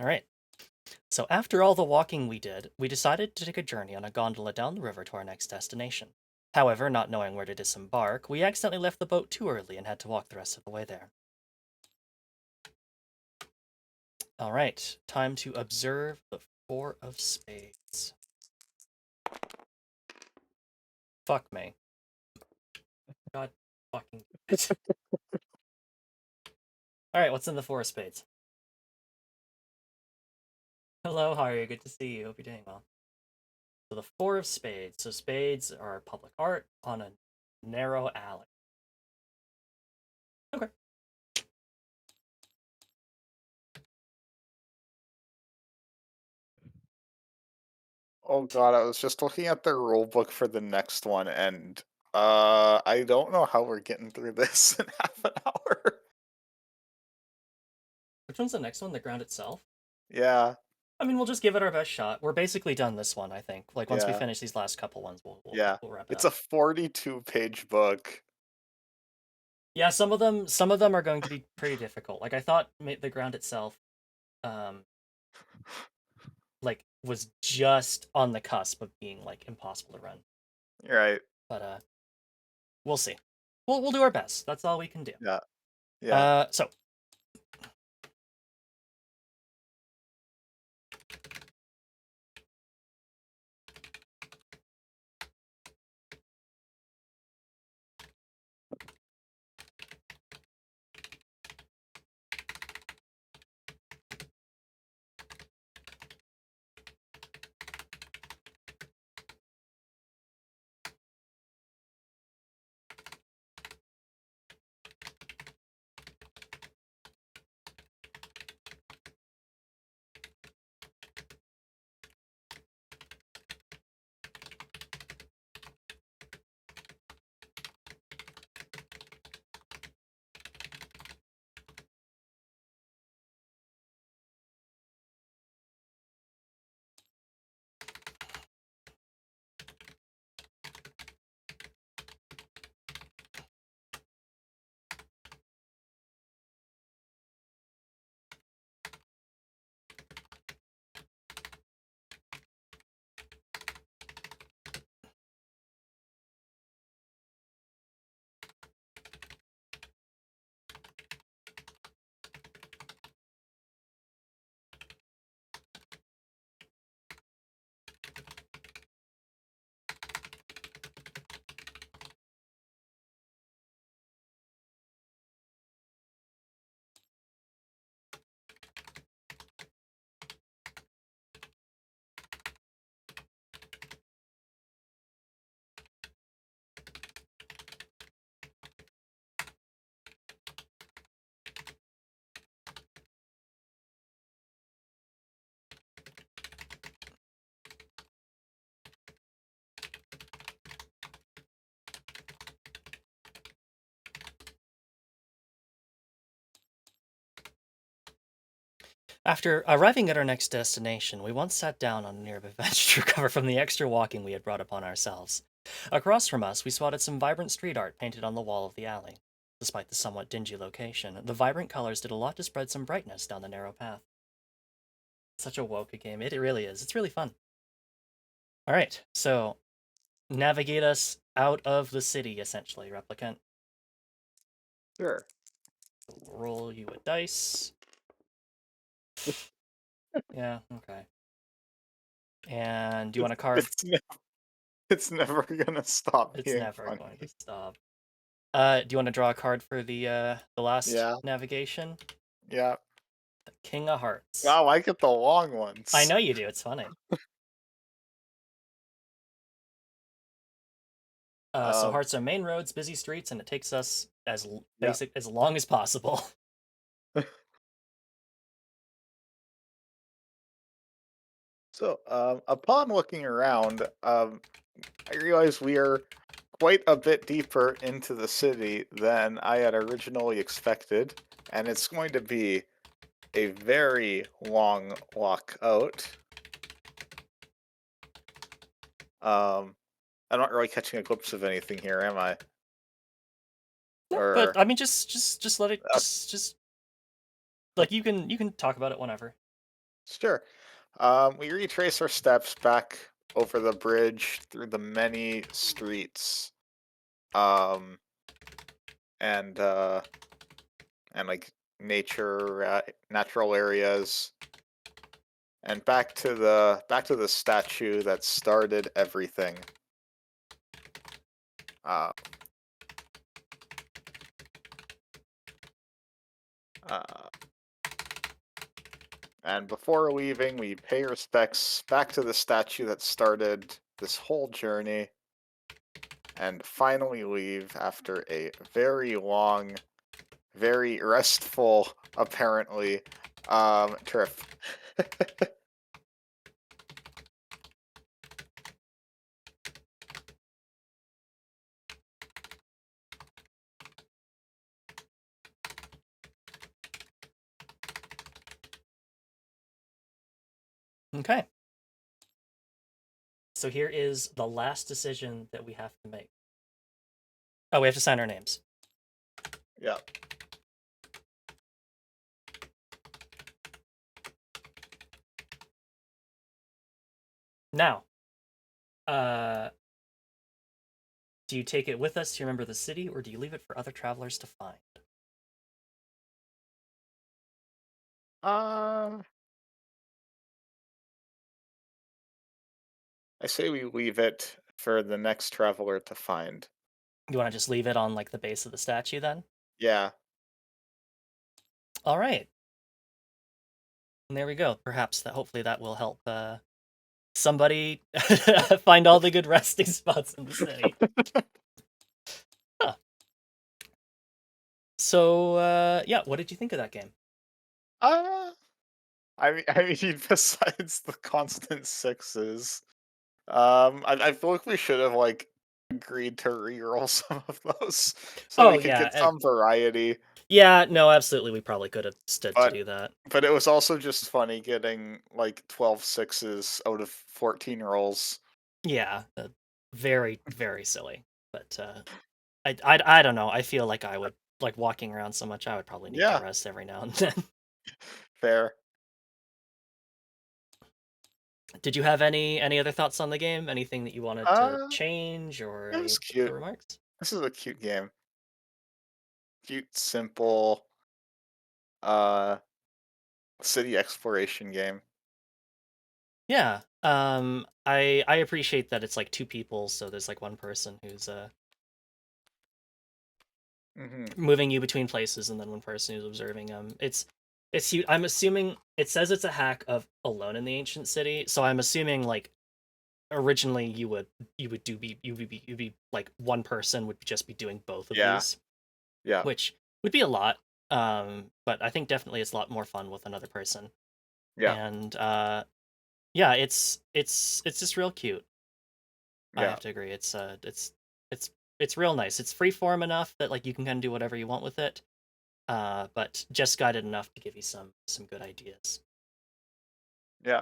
[SPEAKER 1] right. So after all the walking we did, we decided to take a journey on a gondola down the river to our next destination. However, not knowing where to disembark, we accidentally left the boat too early and had to walk the rest of the way there. All right, time to observe the 4 of spades. Fuck me. God fucking damn it. All right, what's in the 4 of spades? Hello, how are you? Good to see you. Hope you're doing well. So the 4 of spades. So spades are public art on a narrow alley. Okay.
[SPEAKER 2] Oh god, I was just looking at the rule book for the next one, and I don't know how we're getting through this in half an hour.
[SPEAKER 1] Which one's the next one? The ground itself?
[SPEAKER 2] Yeah,
[SPEAKER 1] I mean, we'll just give it our best shot. We're basically done this one, I think. Like once we
[SPEAKER 2] yeah,
[SPEAKER 1] finish these last couple ones,
[SPEAKER 2] yeah.
[SPEAKER 1] we'll wrap it
[SPEAKER 2] It's
[SPEAKER 1] up.
[SPEAKER 2] a 42-page book.
[SPEAKER 1] Yeah, some of them are going to be pretty difficult. Like I thought the ground itself um like was just on the cusp of being like impossible to run.
[SPEAKER 2] Right.
[SPEAKER 1] But we'll see. We'll do our best. That's all we can do.
[SPEAKER 2] Yeah. Yeah.
[SPEAKER 1] So After arriving at our next destination, we once sat down on a nearby bench to recover from the extra walking we had brought upon ourselves. Across from us, we spotted some vibrant street art painted on the wall of the alley. Despite the somewhat dingy location, the vibrant colors did a lot to spread some brightness down the narrow path. Such a woke game. It really is. It's really fun. All right, so navigate us out of the city, essentially, replicant.
[SPEAKER 2] Sure.
[SPEAKER 1] Roll you a dice. Yeah, okay. And do you want a card?
[SPEAKER 2] It's never gonna stop
[SPEAKER 1] It's
[SPEAKER 2] being
[SPEAKER 1] never going to
[SPEAKER 2] funny.
[SPEAKER 1] stop. Do you want to draw a card for the last
[SPEAKER 2] Yeah,
[SPEAKER 1] navigation?
[SPEAKER 2] yeah.
[SPEAKER 1] The King of Hearts.
[SPEAKER 2] Wow, I get the long
[SPEAKER 1] I
[SPEAKER 2] ones.
[SPEAKER 1] know you do. It's funny. So
[SPEAKER 2] Um,
[SPEAKER 1] hearts are main roads, busy streets, and it takes us as
[SPEAKER 2] yeah.
[SPEAKER 1] basic as long as possible.
[SPEAKER 2] So, upon looking around, I realize we are quite a bit deeper into the city than I had originally expected, and it's going to be a very long walk out. Um, I'm not really catching a glimpse of anything here, am I?
[SPEAKER 1] No, but
[SPEAKER 2] Or
[SPEAKER 1] I mean, just let it just like you can talk about it whenever.
[SPEAKER 2] sure. We retrace our steps back over the bridge through the many streets, um, and like natural areas, and back to the statue that started everything. Uh, uh, and before leaving, we pay respects back to the statue that started this whole journey, and finally leave after a very long, very restful, apparently, trip.
[SPEAKER 1] Okay. So here is the last decision that we have to make. Oh, we have to sign our names.
[SPEAKER 2] Yeah.
[SPEAKER 1] Now, uh, do you take it with us to remember the city, or do you leave it for other travelers to find?
[SPEAKER 2] Uh, I say we leave it for the next traveler to find.
[SPEAKER 1] You want to just leave it on like the base of the statue then?
[SPEAKER 2] Yeah.
[SPEAKER 1] All right. And there we go. Perhaps hopefully that will help somebody find all the good resting spots in the city. Huh. So yeah, what did you think of that game?
[SPEAKER 2] Uh, I mean, besides the constant sixes, I feel like we should have like agreed to reroll some of those so
[SPEAKER 1] Oh
[SPEAKER 2] we could
[SPEAKER 1] yeah,
[SPEAKER 2] get some variety.
[SPEAKER 1] yeah, no, absolutely. We probably could have stood to
[SPEAKER 2] But
[SPEAKER 1] do that.
[SPEAKER 2] but it was also just funny getting like 12 sixes out of 14 rolls.
[SPEAKER 1] Yeah, very very silly. But I don't know. I feel like I would like walking around so much. I would probably need to
[SPEAKER 2] Yeah,
[SPEAKER 1] rest every now and then.
[SPEAKER 2] fair.
[SPEAKER 1] Did you have any other thoughts on the game? Anything that you wanted to
[SPEAKER 2] Uh,
[SPEAKER 1] change or
[SPEAKER 2] it
[SPEAKER 1] any
[SPEAKER 2] was
[SPEAKER 1] other
[SPEAKER 2] cute.
[SPEAKER 1] remarks?
[SPEAKER 2] This is a cute game. Cute, simple, uh, city exploration game.
[SPEAKER 1] Yeah. I appreciate that it's like two people, so there's like one person who's
[SPEAKER 2] Hmm.
[SPEAKER 1] moving you between places and then one person who's observing them. It's huge. I'm assuming it says it's a hack of Alone in the Ancient City, so I'm assuming like originally you'd be like one person would just be doing both of
[SPEAKER 2] Yeah,
[SPEAKER 1] these,
[SPEAKER 2] yeah,
[SPEAKER 1] which would be a lot. But I think definitely it's a lot more fun with another person.
[SPEAKER 2] yeah,
[SPEAKER 1] And yeah, it's just real cute. I
[SPEAKER 2] yeah,
[SPEAKER 1] have to agree. It's it's real nice. It's free form enough that like you can kind of do whatever you want with it. But just guided enough to give you some good ideas.
[SPEAKER 2] Yeah.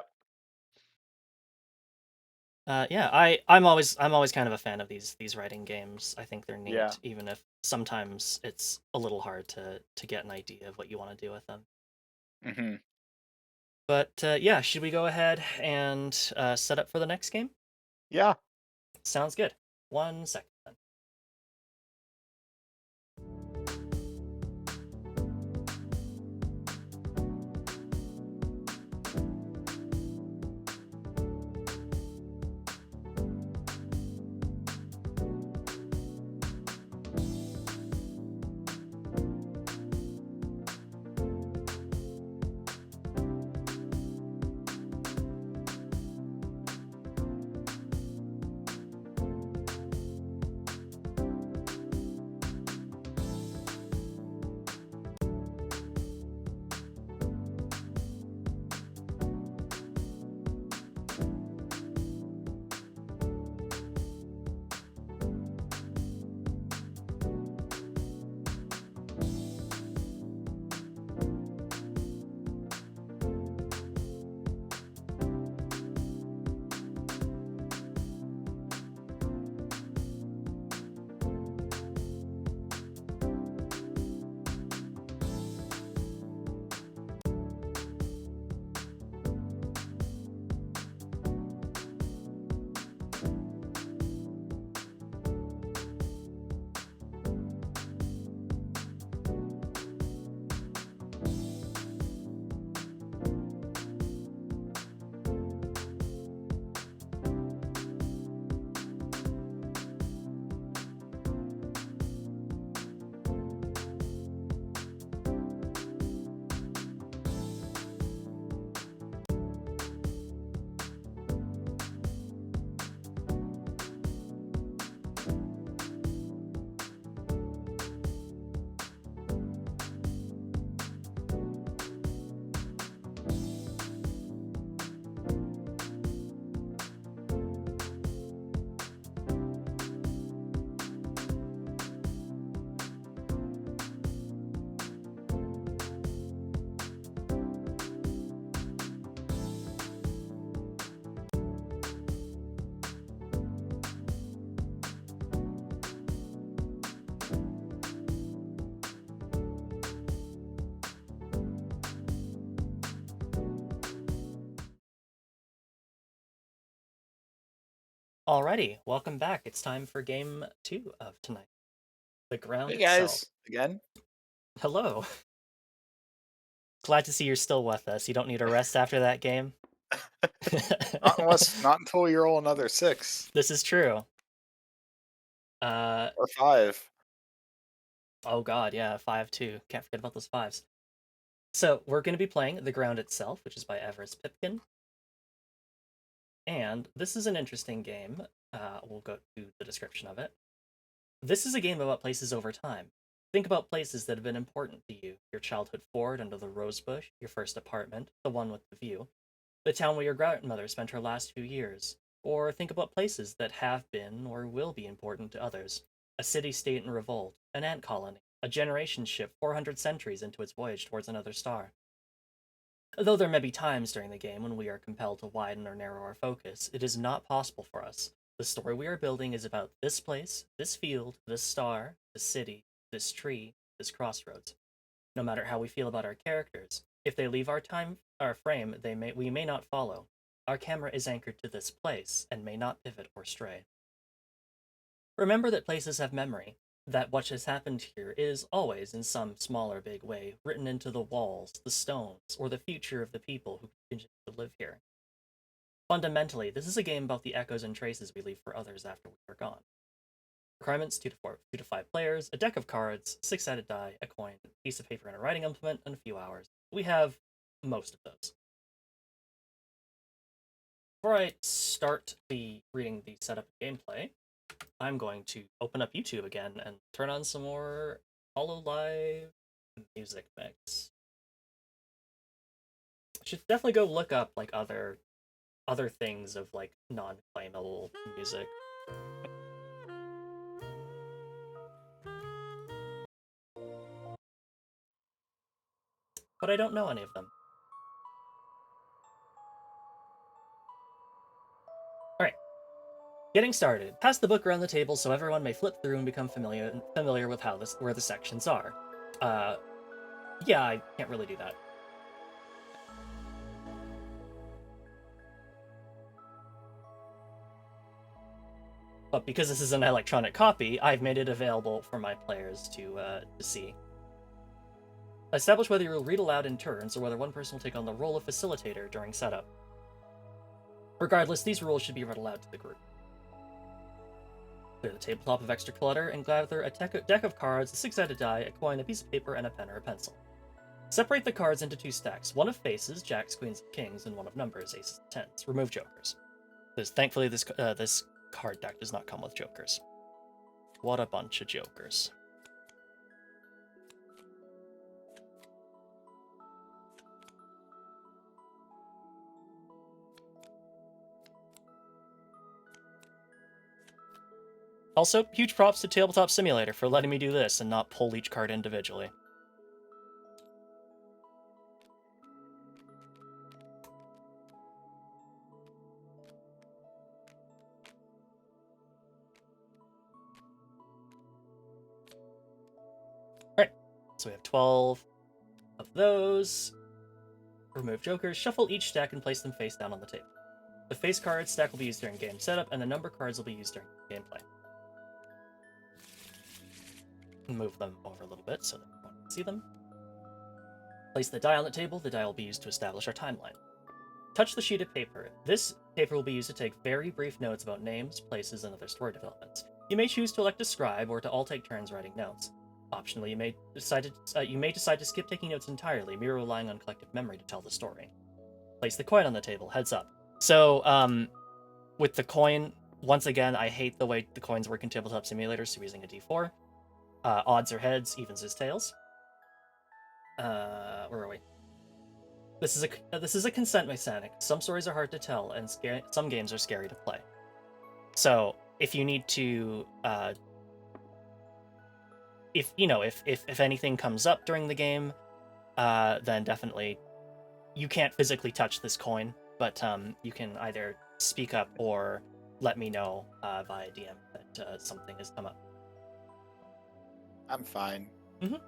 [SPEAKER 1] Yeah, I'm always kind of a fan of these writing games. I think they're
[SPEAKER 2] Yeah.
[SPEAKER 1] neat, even if sometimes it's a little hard to get an idea of what you want to do with them.
[SPEAKER 2] Hmm.
[SPEAKER 1] But yeah, should we go ahead and set up for the next game?
[SPEAKER 2] Yeah.
[SPEAKER 1] Sounds good. 1 second then. Alrighty, welcome back. It's time for game 2 of tonight. The ground
[SPEAKER 2] Hey
[SPEAKER 1] itself.
[SPEAKER 2] guys, again.
[SPEAKER 1] Hello. Glad to see you're still with us. You don't need a rest after that game.
[SPEAKER 2] Not until we roll another 6
[SPEAKER 1] This is true. Uh
[SPEAKER 2] or 5.
[SPEAKER 1] oh god, yeah, 5 too. Can't forget about those fives. So we're going to be playing The Ground Itself, which is by Everest Pipkin. And this is an interesting game. We'll go to the description of it. This is a game about places over time. Think about places that have been important to you. Your childhood fort under the rosebush, your first apartment, the one with the view, the town where your grandmother spent her last few years. Or think about places that have been or will be important to others. A city state in revolt, an ant colony, a generation ship 400 centuries into its voyage towards another star. Though there may be times during the game when we are compelled to widen or narrow our focus, it is not possible for us. The story we are building is about this place, this field, this star, this city, this tree, this crossroads. No matter how we feel about our characters, if they leave our frame, we may not follow. Our camera is anchored to this place and may not pivot or stray. Remember that places have memory, that what has happened here is always, in some small or big way, written into the walls, the stones, or the future of the people who continue to live here. Fundamentally, this is a game about the echoes and traces we leave for others after we are gone. Requirements 2 to 5 players, a deck of cards, 6-sided die, a coin, a piece of paper, and a writing implement, and a few hours. We have most of those. Before I start reading the setup and gameplay, I'm going to open up YouTube again and turn on some more Hololive music mix. Should definitely go look up like other things of like non-claimable music. But I don't know any of them. Getting started. Pass the book around the table so everyone may flip through and become familiar with where the sections are. Yeah, I can't really do that. But because this is an electronic copy, I've made it available for my players to see. Establish whether you'll read aloud in turns or whether one person will take on the role of facilitator during setup. Regardless, these rules should be read aloud to the group. Clear the tabletop of extra clutter and gather a deck of cards, a 6-sided die, a coin, a piece of paper, and a pen or a pencil. Separate the cards into 2 stacks, one of faces, jacks, queens, and kings, and one of numbers, aces, and tens. Remove jokers. Thankfully, this card deck does not come with jokers. What a bunch of jokers. Also, huge props to Tabletop Simulator for letting me do this and not pull each card individually. Alright, so we have 12 of those. Remove jokers, shuffle each stack and place them face down on the table. The face cards stack will be used during game setup, and the number cards will be used during gameplay. Move them over a little bit so that everyone can see them. Place the die on the table. The die will be used to establish our timeline. Touch the sheet of paper. This paper will be used to take very brief notes about names, places, and other story developments. You may choose to elect a scribe or to all take turns writing notes. Optionally, you may decide to skip taking notes entirely, merely relying on collective memory to tell the story. Place the coin on the table. Heads up. So, with the coin, once again, I hate the way the coins work in Tabletop Simulator, so using a d4. Odds are heads, evens is tails. Where are we? This is a consent mechanic. Some stories are hard to tell, and some games are scary to play. So if you need to, if anything comes up during the game, then definitely you can't physically touch this coin, but you can either speak up or let me know via DM that something has come up.
[SPEAKER 2] I'm fine.
[SPEAKER 1] Mm-hmm.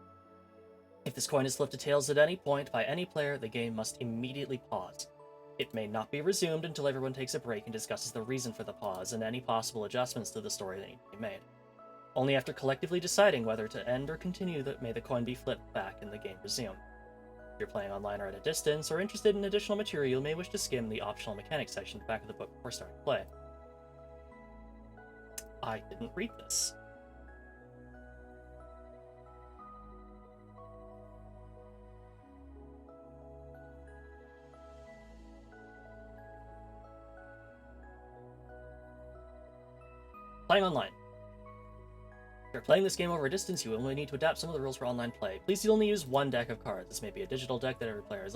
[SPEAKER 1] If this coin is flipped to tails at any point by any player, the game must immediately pause. It may not be resumed until everyone takes a break and discusses the reason for the pause and any possible adjustments to the story that need to be made. Only after collectively deciding whether to end or continue may the coin be flipped back and the game resume. If you're playing online or at a distance or interested in additional material, you may wish to skim the optional mechanics section at the back of the book before starting play. I didn't read this. Playing online. If you're playing this game over a distance, you will only need to adapt some of the rules for online play. Please only use one deck of cards. This may be a digital deck that every player has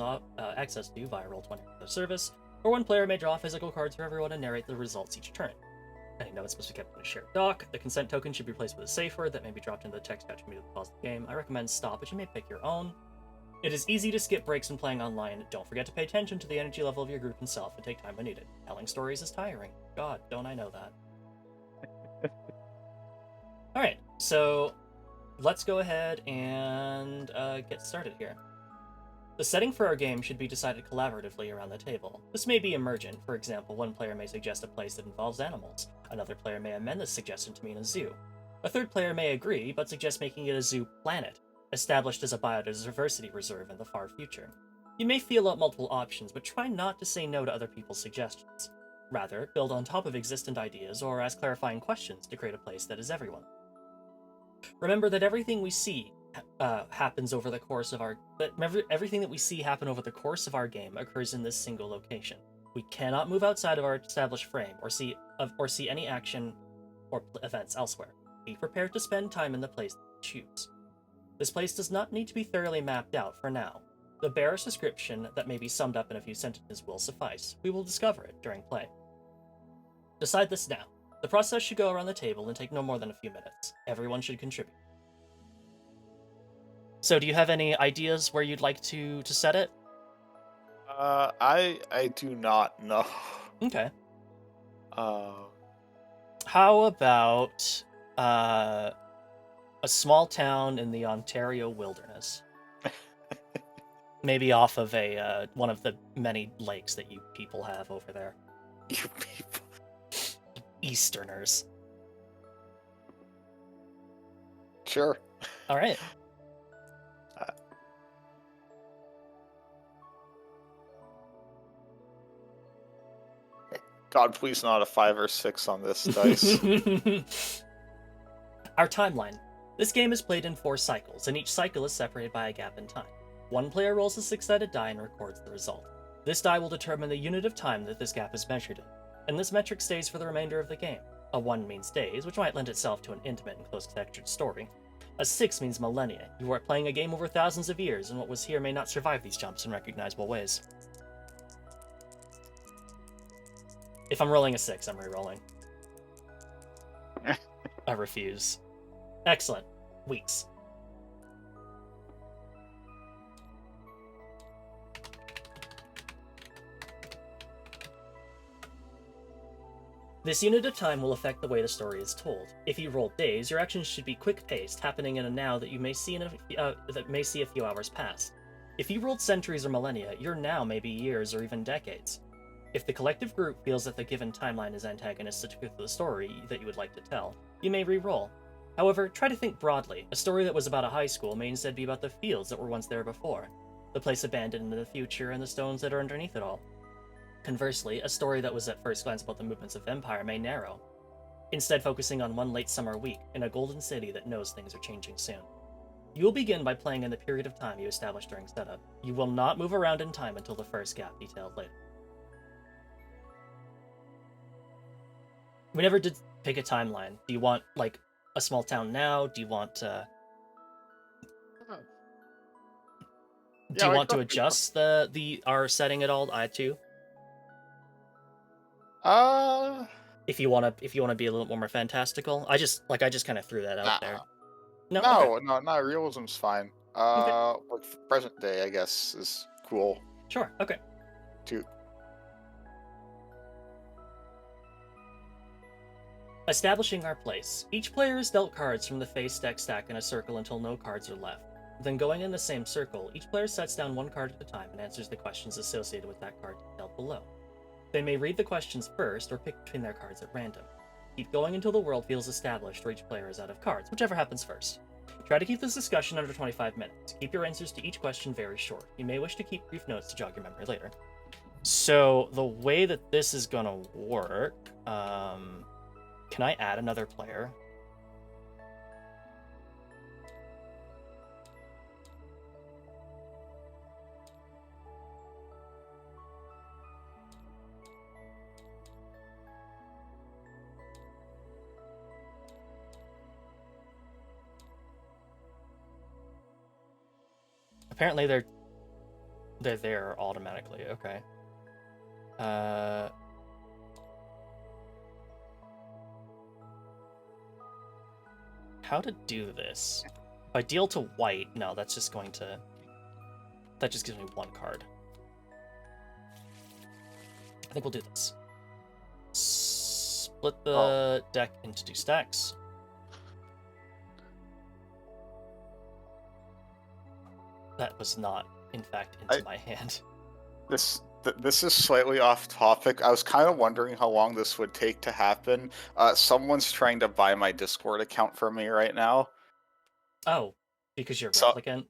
[SPEAKER 1] access to via Roll20 or other service, or one player may draw physical cards for everyone and narrate the results each turn. Any notes must be kept in a shared doc. The consent token should be replaced with a safe word that may be dropped into the text patch immediately to pause the game. I recommend stop, but you may pick your own. It is easy to skip breaks when playing online. Don't forget to pay attention to the energy level of your group and self and take time when needed. Telling stories is tiring. God, don't I know that. Alright, so let's go ahead and get started here. The setting for our game should be decided collaboratively around the table. This may be emergent. For example, one player may suggest a place that involves animals. Another player may amend this suggestion to mean a zoo. A third player may agree, but suggest making it a zoo planet, established as a biodiversity reserve in the far future. You may feel out multiple options, but try not to say no to other people's suggestions. Rather, build on top of existent ideas or ask clarifying questions to create a place that is everyone. Remember that everything we see happens over the course of everything that we see happen over the course of our game occurs in this single location. We cannot move outside of our established frame or see any action or events elsewhere. Be prepared to spend time in the place that you choose. This place does not need to be thoroughly mapped out for now. The barest description that may be summed up in a few sentences will suffice. We will discover it during play. Decide this now. The process should go around the table and take no more than a few minutes. Everyone should contribute. So, do you have any ideas where you'd like to set it?
[SPEAKER 2] I do not know.
[SPEAKER 1] Okay. How about a small town in the Ontario wilderness? Maybe off of a one of the many lakes that you people have over there.
[SPEAKER 2] You people.
[SPEAKER 1] Easterners.
[SPEAKER 2] Sure.
[SPEAKER 1] All right.
[SPEAKER 2] Uh, God, please not a 5 or 6 on this dice.
[SPEAKER 1] Our timeline. This game is played in 4 cycles, and each cycle is separated by a gap in time. One player rolls a 6-sided die and records the result. This die will determine the unit of time that this gap is measured in, and this metric stays for the remainder of the game. A 1 means days, which might lend itself to an intimate and close-textured story. A 6 means millennia. You are playing a game over thousands of years, and what was here may not survive these jumps in recognizable ways. If I'm rolling a 6, I'm re-rolling. I refuse. Excellent. Weeks. This unit of time will affect the way the story is told. If you roll days, your actions should be quick-paced, happening in a now that you may see a few hours pass. If you rolled centuries or millennia, your now may be years or even decades. If the collective group feels that the given timeline is antagonistic to the story that you would like to tell, you may re-roll. However, try to think broadly. A story that was about a high school may instead be about the fields that were once there before, the place abandoned in the future, and the stones that are underneath it all. Conversely, a story that was at first glance about the movements of empire may narrow, instead focusing on one late summer week in a golden city that knows things are changing soon. You will begin by playing in the period of time you established during setup. You will not move around in time until the first gap detailed later. We never did pick a timeline. Do you want, like, a small town now? Do you want to... Do you want to adjust our setting at all? I too. If you want to be a little more fantastical, I just kind of threw that out there. No, okay.
[SPEAKER 2] No, realism's fine.
[SPEAKER 1] Okay.
[SPEAKER 2] Like present day, I guess, is cool
[SPEAKER 1] Sure. Okay.
[SPEAKER 2] too.
[SPEAKER 1] Establishing our place. Each player is dealt cards from the face deck stack in a circle until no cards are left. Then, going in the same circle, each player sets down one card at a time and answers the questions associated with that card detailed below. They may read the questions first or pick between their cards at random. Keep going until the world feels established or each player is out of cards, whichever happens first. Try to keep this discussion under 25 minutes. Keep your answers to each question very short. You may wish to keep brief notes to jog your memory later. So, the way that this is gonna work, can I add another player? Apparently they're there automatically. Okay. How to do this? If I deal to white, no, that just gives me one card. I think we'll do this. Split the deck into 2 stacks. That was not, in fact, into my hand.
[SPEAKER 2] This is slightly off topic. I was kind of wondering how long this would take to happen. Someone's trying to buy my Discord account from me right now.
[SPEAKER 1] Oh, because you're a
[SPEAKER 2] So,
[SPEAKER 1] replicant?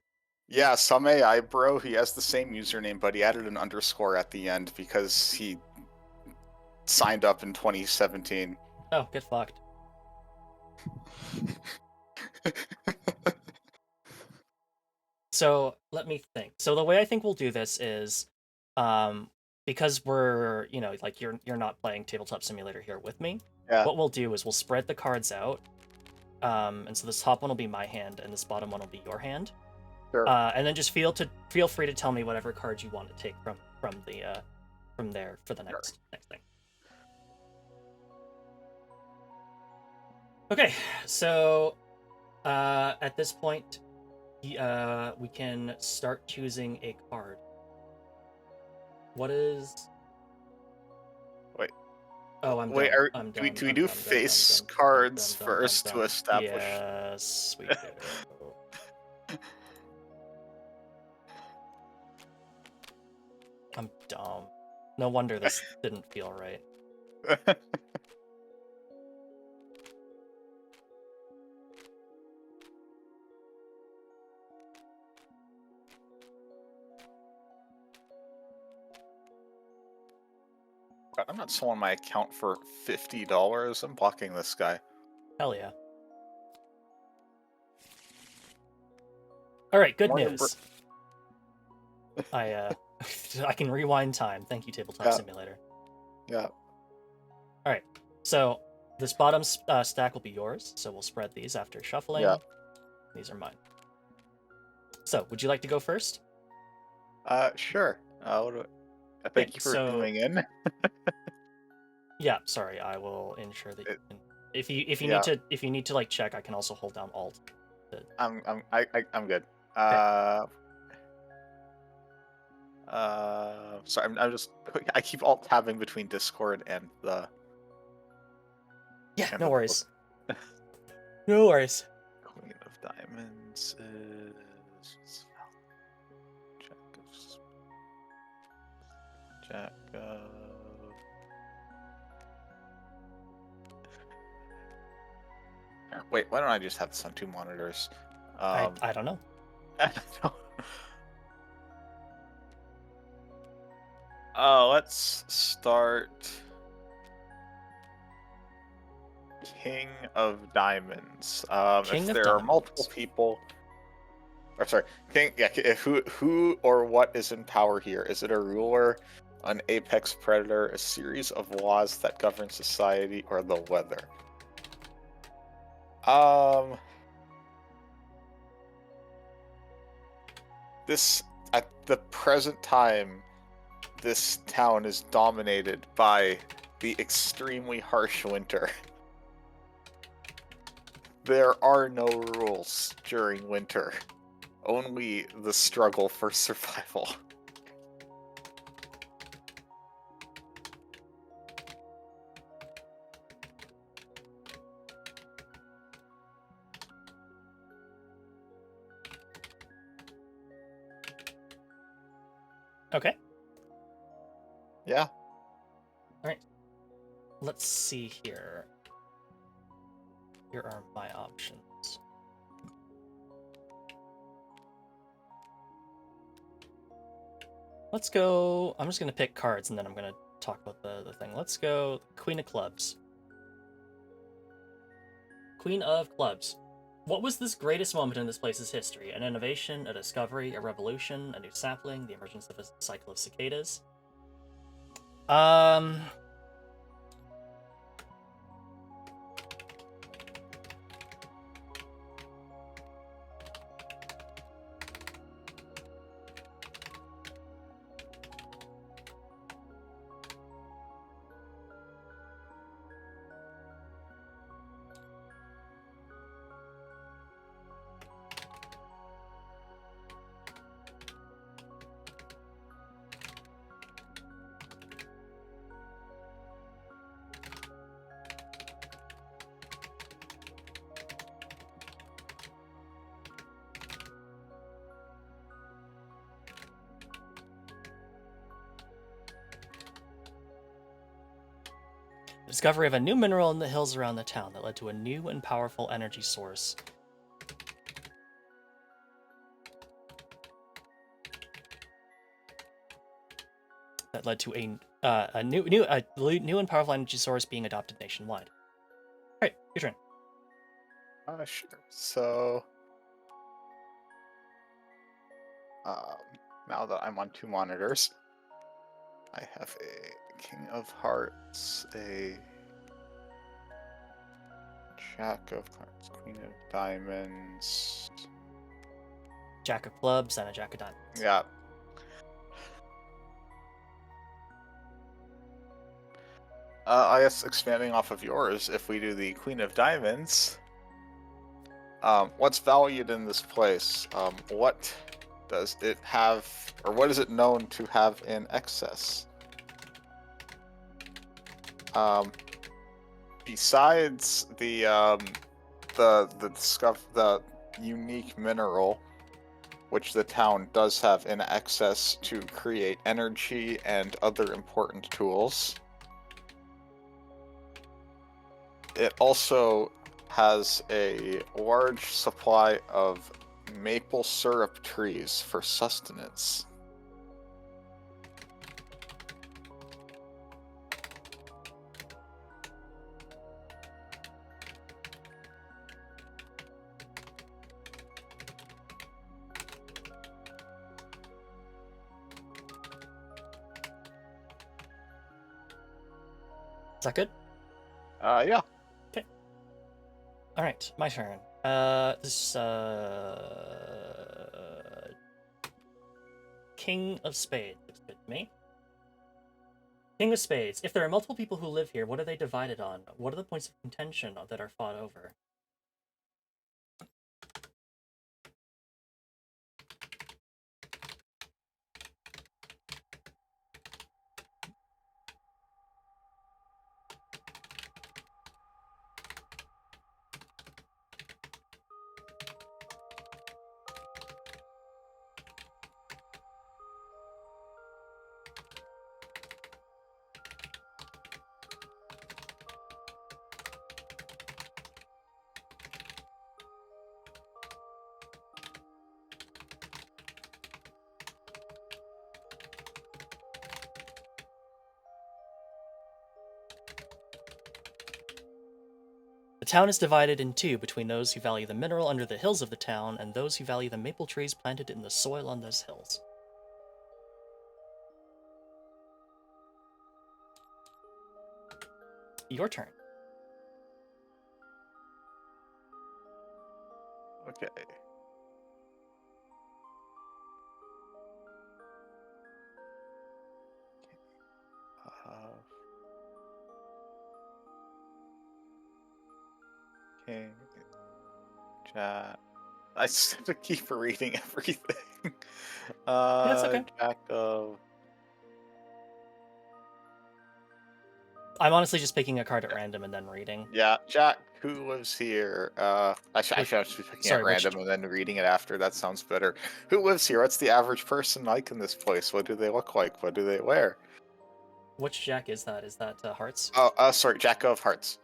[SPEAKER 2] yeah, some AI bro, he has the same username, but he added an underscore at the end because he signed up in 2017.
[SPEAKER 1] Oh, get fucked. So let me think. So the way I think we'll do this is, because we're, like you're not playing Tabletop Simulator here with me.
[SPEAKER 2] Yeah.
[SPEAKER 1] What we'll do is we'll spread the cards out, and so this top one will be my hand, and this bottom one will be your hand.
[SPEAKER 2] Sure.
[SPEAKER 1] And then just feel free to tell me whatever cards you want to take from there for the next thing. Okay, so at this point, we can start choosing a card. What is...
[SPEAKER 2] Wait.
[SPEAKER 1] Oh, I'm
[SPEAKER 2] Wait,
[SPEAKER 1] dumb. I'm
[SPEAKER 2] do we
[SPEAKER 1] dumb.
[SPEAKER 2] do we
[SPEAKER 1] I'm
[SPEAKER 2] do
[SPEAKER 1] dumb. Dumb. Dumb.
[SPEAKER 2] face
[SPEAKER 1] Dumb. Dumb.
[SPEAKER 2] cards
[SPEAKER 1] Dumb. Dumb. Dumb.
[SPEAKER 2] first to
[SPEAKER 1] Dumb.
[SPEAKER 2] establish?
[SPEAKER 1] Yes, we do. I'm dumb. No wonder this didn't feel right.
[SPEAKER 2] I'm not selling my account for $50. I'm blocking this guy.
[SPEAKER 1] Hell yeah. All right, good
[SPEAKER 2] More
[SPEAKER 1] news. I I can rewind time. Thank you, Tabletop
[SPEAKER 2] Yeah.
[SPEAKER 1] Simulator.
[SPEAKER 2] Yeah.
[SPEAKER 1] All right, so this bottom stack will be yours. So we'll spread these after shuffling.
[SPEAKER 2] Yeah.
[SPEAKER 1] These are mine. So, would you like to go first?
[SPEAKER 2] Sure. Thank you for
[SPEAKER 1] so-
[SPEAKER 2] coming in.
[SPEAKER 1] Yeah, sorry. I will ensure that you can. If you
[SPEAKER 2] Yeah.
[SPEAKER 1] need to like check, I can also hold down Alt.
[SPEAKER 2] I'm good. Sorry, I'm just I keep alt tabbing between Discord and the.
[SPEAKER 1] Yeah,
[SPEAKER 2] and
[SPEAKER 1] no
[SPEAKER 2] the
[SPEAKER 1] worries. No worries.
[SPEAKER 2] Queen of Diamonds is Jack of. Wait, why don't I just have this on 2 monitors?
[SPEAKER 1] I don't know.
[SPEAKER 2] Let's start King of Diamonds.
[SPEAKER 1] King
[SPEAKER 2] if
[SPEAKER 1] of
[SPEAKER 2] there are multiple
[SPEAKER 1] Diamonds.
[SPEAKER 2] people, or sorry, King. Yeah, if who or what is in power here? Is it a ruler, an apex predator, a series of laws that govern society, or the weather? This at the present time, this town is dominated by the extremely harsh winter. There are no rules during winter, only the struggle for survival.
[SPEAKER 1] Okay.
[SPEAKER 2] Yeah.
[SPEAKER 1] Let's see here. Here are my options. Let's go. I'm just gonna pick cards and then I'm gonna talk about the thing. Let's go Queen of Clubs. Queen of Clubs. What was this greatest moment in this place's history? An innovation, a discovery, a revolution, a new sapling, the emergence of a cycle of cicadas? The discovery of a new mineral in the hills around the town that led to a new and powerful energy source. That led to a new and powerful energy source being adopted nationwide. All right, your turn.
[SPEAKER 2] Sure. So, now that I'm on 2 monitors, I have a King of Hearts, a Jack of Hearts, Queen of Diamonds.
[SPEAKER 1] Jack of Clubs and a Jack of Diamonds.
[SPEAKER 2] Yeah. I guess expanding off of yours, if we do the Queen of Diamonds, what's valued in this place? What does it have, or what is it known to have in excess? Um, besides the unique mineral which the town does have in excess to create energy and other important tools, it also has a large supply of maple syrup trees for sustenance.
[SPEAKER 1] Is that good?
[SPEAKER 2] Yeah.
[SPEAKER 1] Okay. All right, my turn. This King of Spades looks good to me. King of Spades. If there are multiple people who live here, what are they divided on? What are the points of contention that are fought over? The town is divided in two between those who value the mineral under the hills of the town and those who value the maple trees planted in the soil on those hills. Your turn.
[SPEAKER 2] Okay. Uh, King, Jack. I just have to keep reading everything.
[SPEAKER 1] That's okay.
[SPEAKER 2] Jack of.
[SPEAKER 1] I'm honestly just picking a card at random and then reading.
[SPEAKER 2] Yeah, Jack, who lives here? I
[SPEAKER 1] Which,
[SPEAKER 2] should be picking at
[SPEAKER 1] sorry, which
[SPEAKER 2] random and then reading it after. That sounds better. Who lives here? What's the average person like in this place? What do they look like? What do they wear?
[SPEAKER 1] which Jack is that? Is that Hearts?
[SPEAKER 2] Oh, sorry, Jack of Hearts.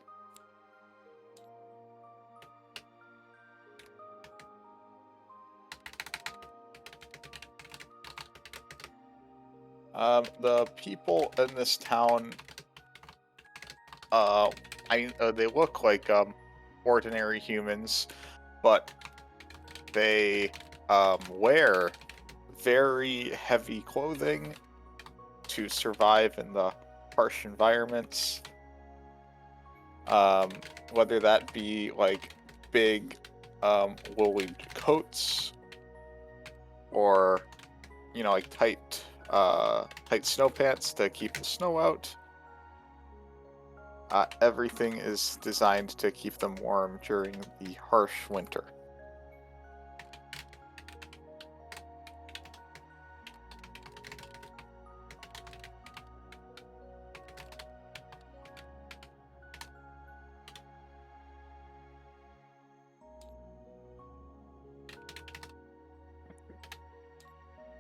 [SPEAKER 2] The people in this town, they look like ordinary humans, but they wear very heavy clothing to survive in the harsh environments. Um, whether that be like big woolly coats or like tight snow pants to keep the snow out. Everything is designed to keep them warm during the harsh winter.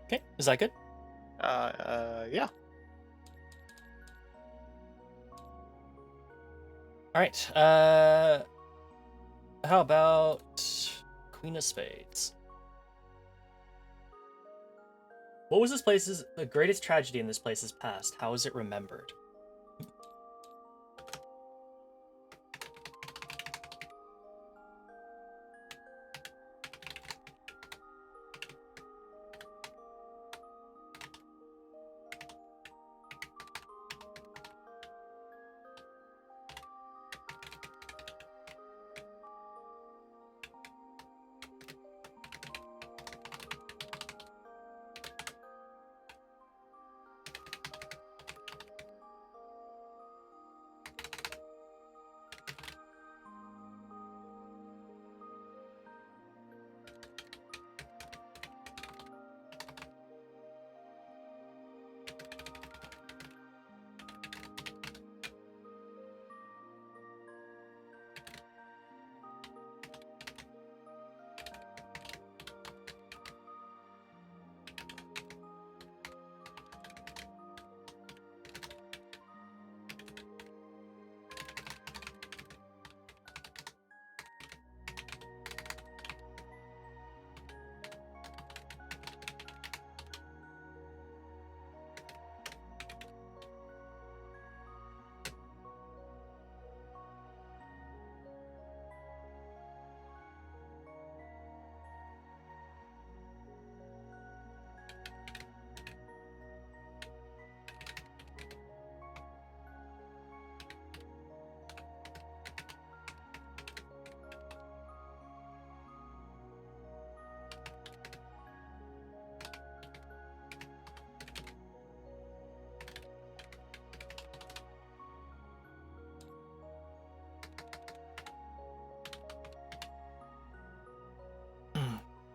[SPEAKER 1] Okay, is that good?
[SPEAKER 2] Yeah.
[SPEAKER 1] All right. How about Queen of Spades? What was the greatest tragedy in this place's past? How is it remembered?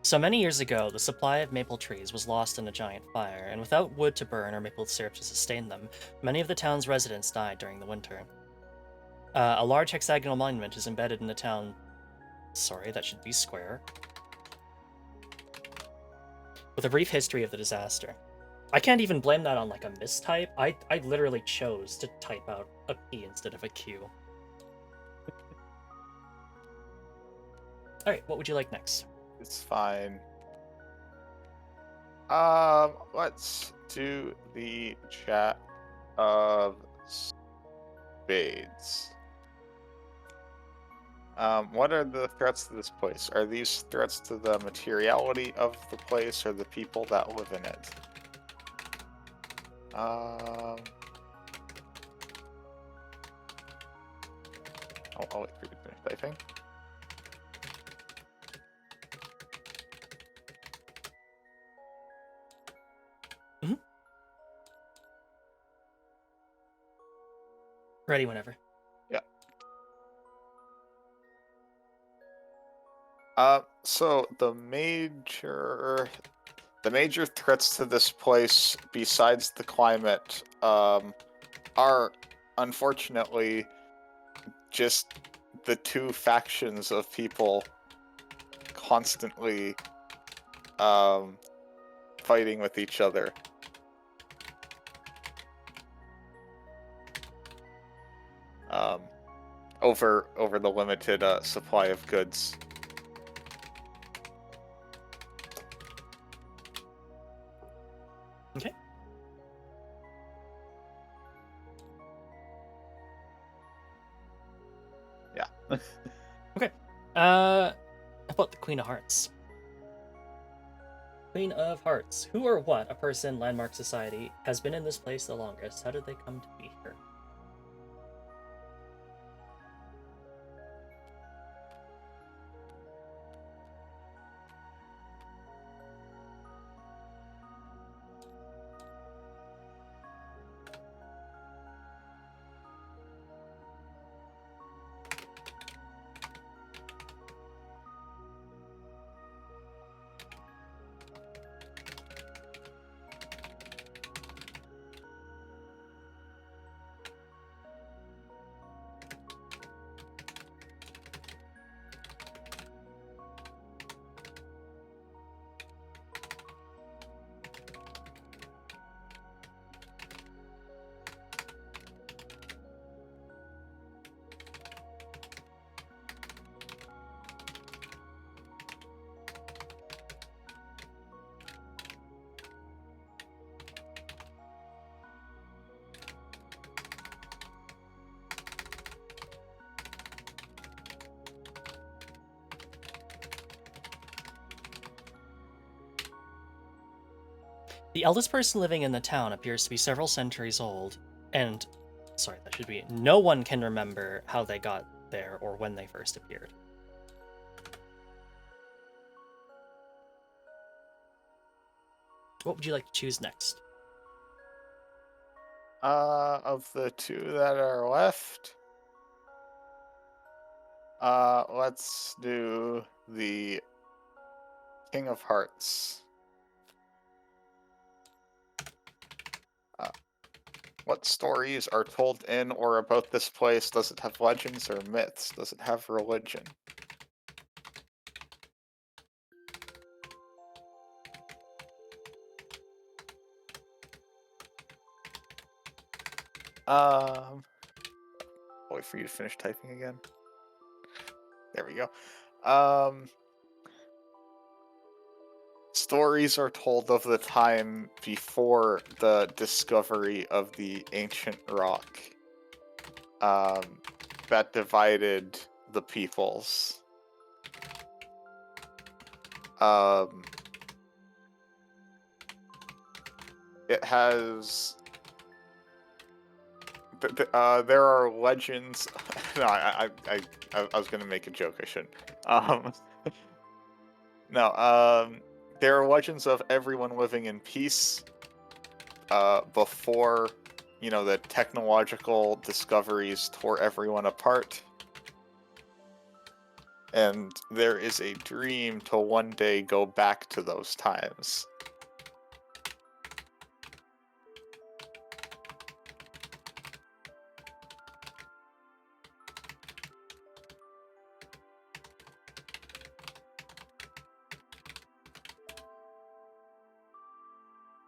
[SPEAKER 1] So many years ago, the supply of maple trees was lost in a giant fire, and without wood to burn or maple syrup to sustain them, many of the town's residents died during the winter. A large hexagonal monument is embedded in the town. Sorry, that should be square. With a brief history of the disaster. I can't even blame that on like a mistype. I literally chose to type out a P instead of a Q. Alright, what would you like next?
[SPEAKER 2] It's fine. Let's do the chat of spades. What are the threats to this place? Are these threats to the materiality of the place or the people that live in it? I'll wait for you to finish typing.
[SPEAKER 1] Ready whenever.
[SPEAKER 2] Yeah. So the major threats to this place, besides the climate, are unfortunately just the two factions of people constantly fighting with each other. Over the limited supply of goods.
[SPEAKER 1] Okay.
[SPEAKER 2] Yeah.
[SPEAKER 1] Okay. How about the Queen of Hearts? Queen of Hearts. Who or what, a person, landmark, society, has been in this place the longest? How did they come to be here? The eldest person living in the town appears to be several centuries old, and sorry, that should be no one can remember how they got there or when they first appeared. What would you like to choose next?
[SPEAKER 2] Of the two that are left, let's do the King of Hearts. What stories are told in or about this place? Does it have legends or myths? Does it have religion? I'll wait for you to finish typing again. There we go. Stories are told of the time before the discovery of the ancient rock that divided the peoples. It has. There are legends. No, I was gonna make a joke. I shouldn't. No. There are legends of everyone living in peace. Before, the technological discoveries tore everyone apart. and there is a dream to one day go back to those times.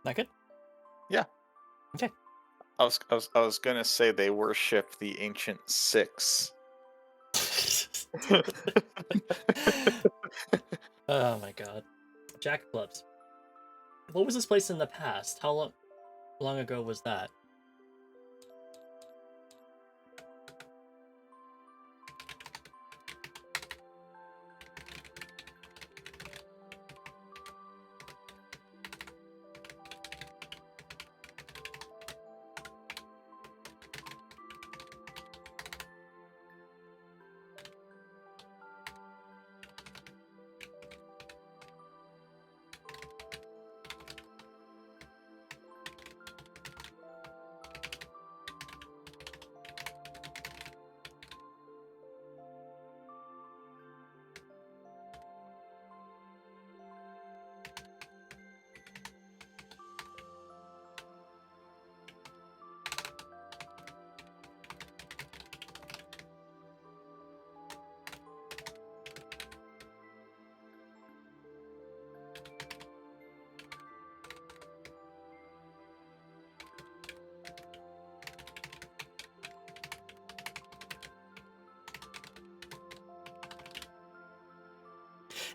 [SPEAKER 1] Not good?
[SPEAKER 2] Yeah.
[SPEAKER 1] Okay.
[SPEAKER 2] I was gonna say they worship the ancient six.
[SPEAKER 1] Oh my god. Jack of Clubs. What was this place in the past? How long ago was that?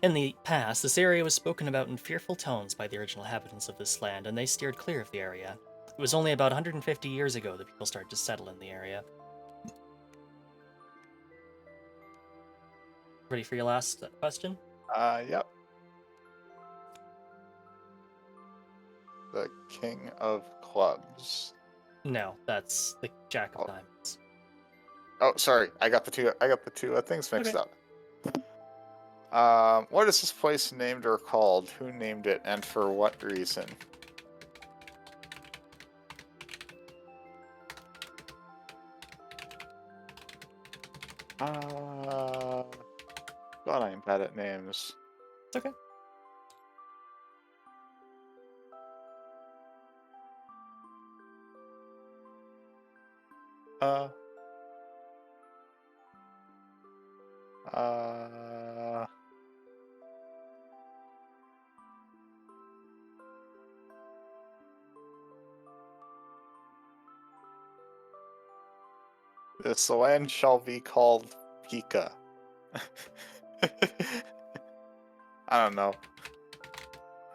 [SPEAKER 1] In the past, this area was spoken about in fearful tones by the original inhabitants of this land, and they steered clear of the area. It was only about 150 years ago that people started to settle in the area. Ready for your last question?
[SPEAKER 2] Yep. The King of Clubs.
[SPEAKER 1] No, that's the Jack of
[SPEAKER 2] Oh,
[SPEAKER 1] Diamonds.
[SPEAKER 2] oh, sorry. I got the two. I got the two things mixed
[SPEAKER 1] Okay.
[SPEAKER 2] up. What is this place named or called? Who named it, and for what reason? Uh, God, I'm bad at names.
[SPEAKER 1] It's okay.
[SPEAKER 2] Uh, uh, this land shall be called Pika. I don't know.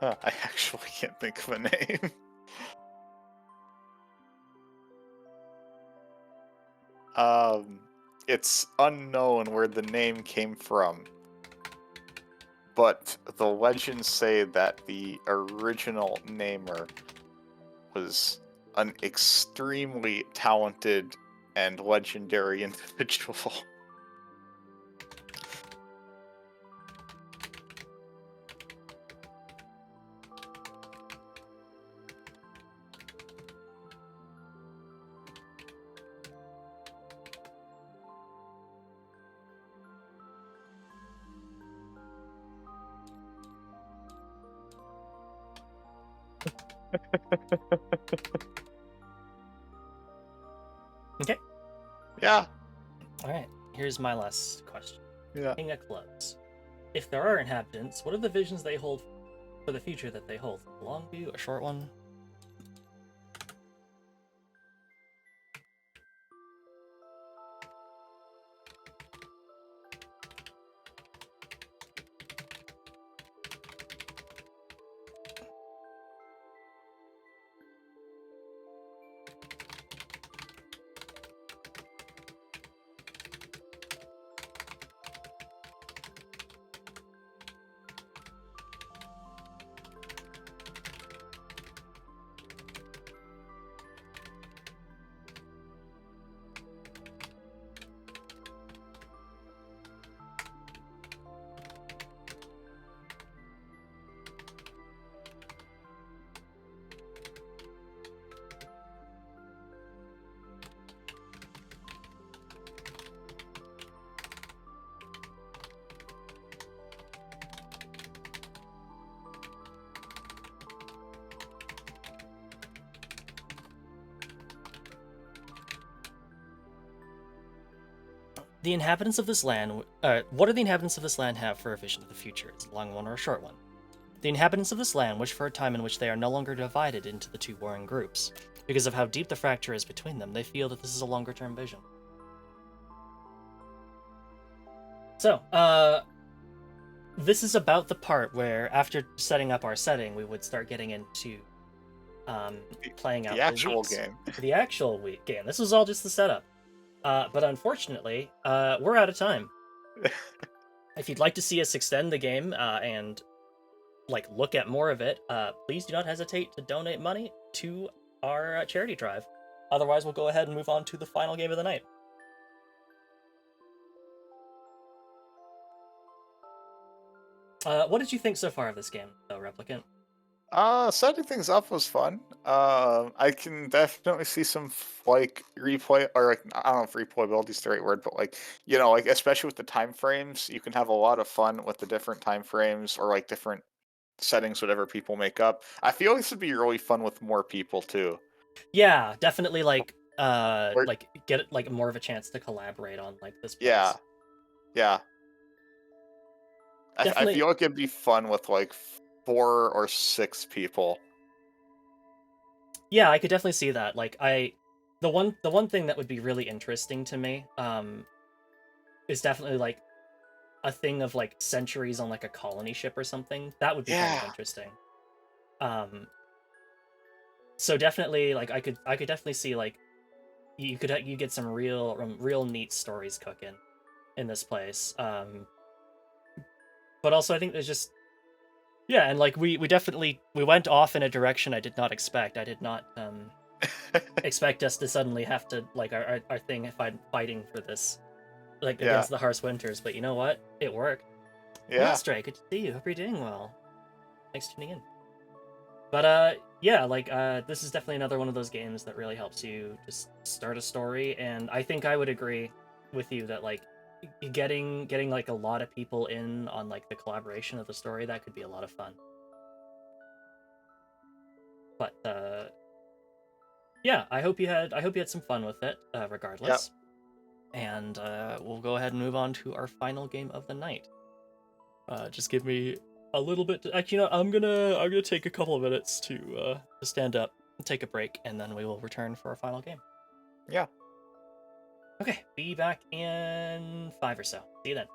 [SPEAKER 2] Huh, I actually can't think of a name. It's unknown where the name came from, but the legends say that the original namer was an extremely talented and legendary individual.
[SPEAKER 1] Okay.
[SPEAKER 2] Yeah,
[SPEAKER 1] Alright. Here's my last question.
[SPEAKER 2] yeah.
[SPEAKER 1] King of Clubs. If there are inhabitants, what are the visions they hold for the future that they hold? A long view, a short one? The inhabitants of this land. What do the inhabitants of this land have for a vision of the future? Is it a long one or a short one? The inhabitants of this land wish for a time in which they are no longer divided into the two warring groups. Because of how deep the fracture is between them, they feel that this is a longer-term vision. So, this is about the part where, after setting up our setting, we would start getting into playing out
[SPEAKER 2] The
[SPEAKER 1] the
[SPEAKER 2] actual
[SPEAKER 1] weeks.
[SPEAKER 2] game.
[SPEAKER 1] The actual week game. This was all just the setup. But unfortunately, we're out of time. If you'd like to see us extend the game and like look at more of it, please do not hesitate to donate money to our charity drive. Otherwise, we'll go ahead and move on to the final game of the night. What did you think so far of this game, though, Replicant?
[SPEAKER 2] Setting things up was fun. I can definitely see some like replay, or like, I don't know if replayability is the right word, but like, like especially with the time frames, you can have a lot of fun with the different time frames or like different settings, whatever people make up. I feel this would be really fun with more people too.
[SPEAKER 1] Yeah, definitely
[SPEAKER 2] Or
[SPEAKER 1] like get like more of a chance to collaborate on like this
[SPEAKER 2] yeah,
[SPEAKER 1] place.
[SPEAKER 2] yeah. I
[SPEAKER 1] Definitely,
[SPEAKER 2] feel like it'd be fun with like 4 or 6 people.
[SPEAKER 1] yeah, I could definitely see that. The one thing that would be really interesting to me, is definitely like a thing of like centuries on like a colony ship or something. That would be kind of
[SPEAKER 2] Yeah,
[SPEAKER 1] interesting. Um, so definitely like I could definitely see like you get some real neat stories cooking in this place. But also I think there's just yeah, and like we definitely we went off in a direction I did not expect. I did not expect us to suddenly have to like our thing fighting for this like
[SPEAKER 2] yeah,
[SPEAKER 1] against the harsh winters. But you know what? It worked. Hello,
[SPEAKER 2] yeah,
[SPEAKER 1] Stray. Good to see you. Hope you're doing well. Thanks for tuning in. But yeah, like this is definitely another one of those games that really helps you just start a story, and I think I would agree with you that like getting like a lot of people in on like the collaboration of the story, that could be a lot of fun. But yeah, I hope you had some fun with it,
[SPEAKER 2] yep.
[SPEAKER 1] regardless. And we'll go ahead and move on to our final game of the night. Just give me a little bit. Actually, I'm gonna take a couple of minutes to stand up, take a break, and then we will return for our final game.
[SPEAKER 2] Yeah.
[SPEAKER 1] Okay, be back in 5 or so. See you then.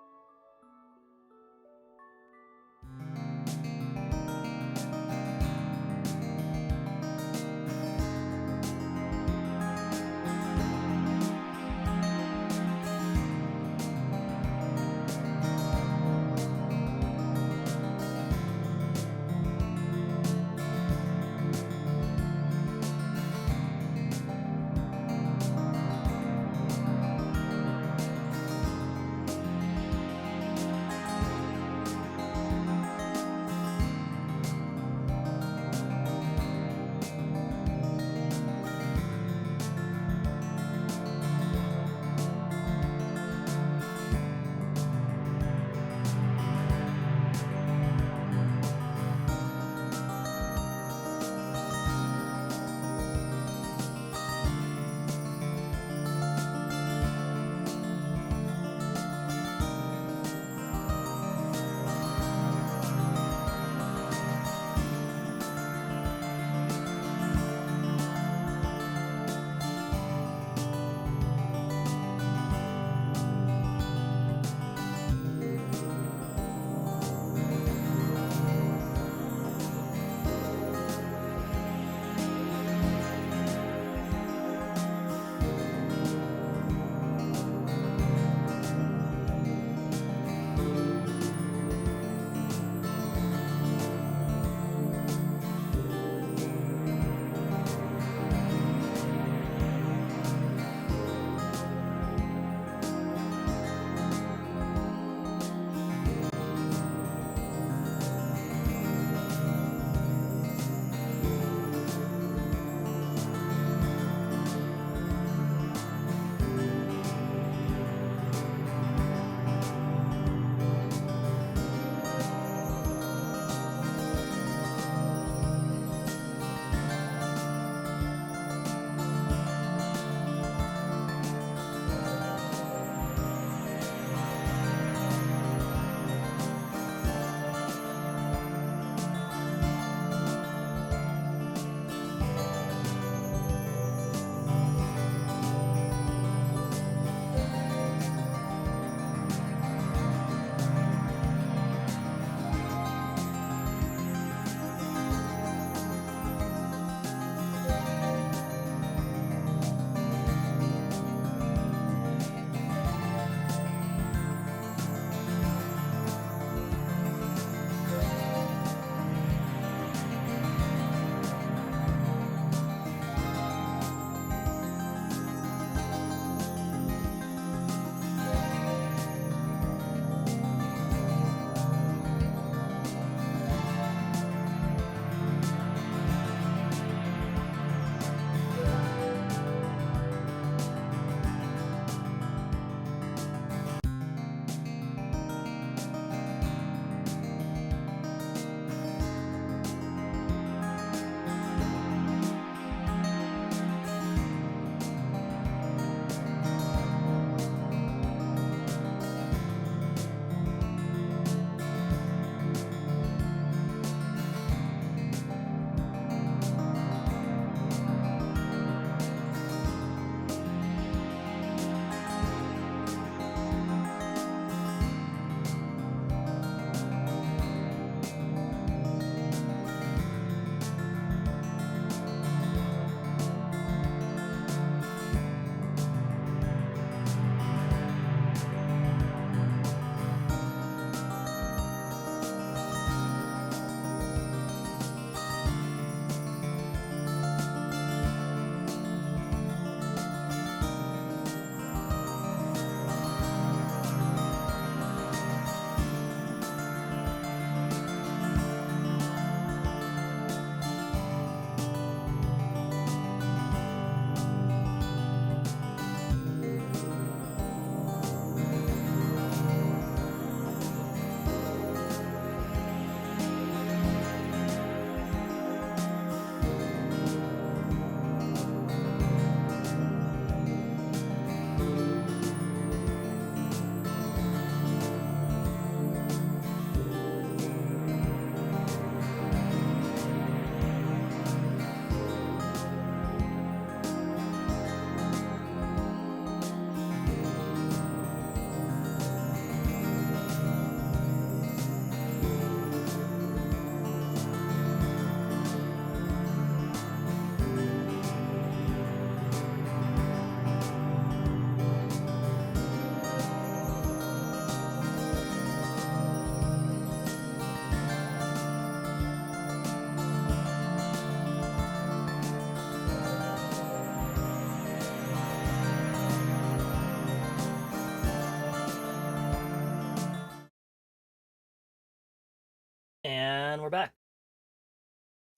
[SPEAKER 1] And we're back.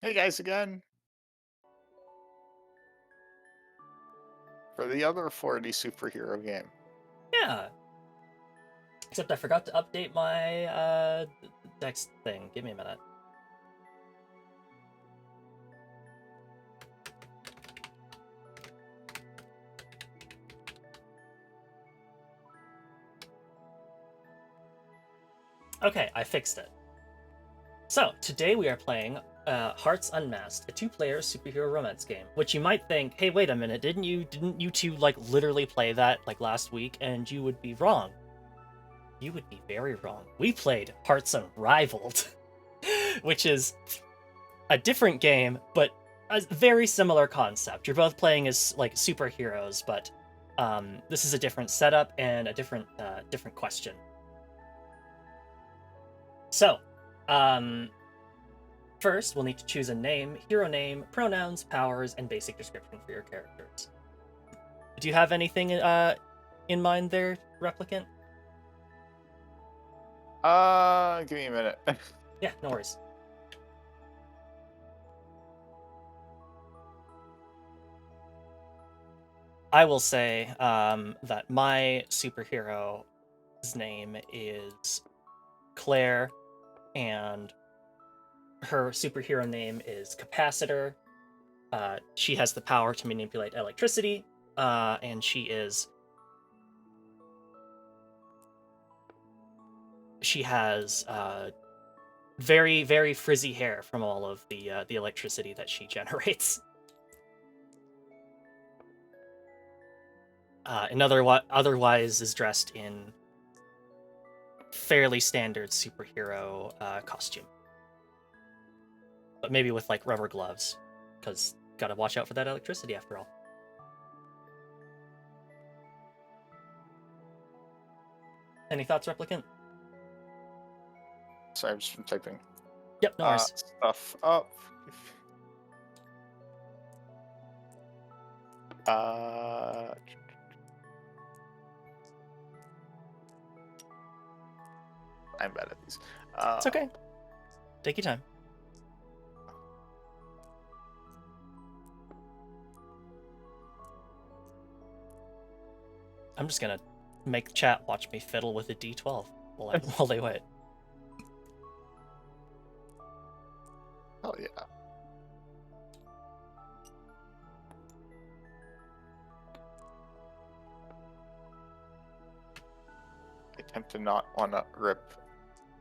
[SPEAKER 2] Hey guys again for the other 4D superhero game.
[SPEAKER 1] Yeah. Except I forgot to update my text thing. Give me a minute. Okay, I fixed it. So, today we are playing Hearts Unmasked, a two-player superhero romance game. Which you might think, hey, wait a minute, didn't you two like literally play that like last week? And you would be wrong. You would be very wrong. We played Hearts Unrivaled, which is a different game, but a very similar concept. You're both playing as like superheroes, but this is a different setup and a different question. So, um, first, we'll need to choose a name, hero name, pronouns, powers, and basic description for your characters. Do you have anything in mind there, Replicant?
[SPEAKER 2] Give me a minute.
[SPEAKER 1] Yeah, no worries. I will say that my superhero's name is Claire, and her superhero name is Capacitor. She has the power to manipulate electricity, and she has very, very frizzy hair from all of the electricity that she generates. And otherwise is dressed in fairly standard superhero costume, but maybe with like rubber gloves, because gotta watch out for that electricity after all. Any thoughts, Replicant?
[SPEAKER 2] Sorry, I've just been typing
[SPEAKER 1] Yep, no worries.
[SPEAKER 2] stuff up. Uh, I'm bad at these.
[SPEAKER 1] It's okay. Take your time. I'm just gonna make chat watch me fiddle with a D12 while they wait.
[SPEAKER 2] Oh yeah. I tend to not want to rip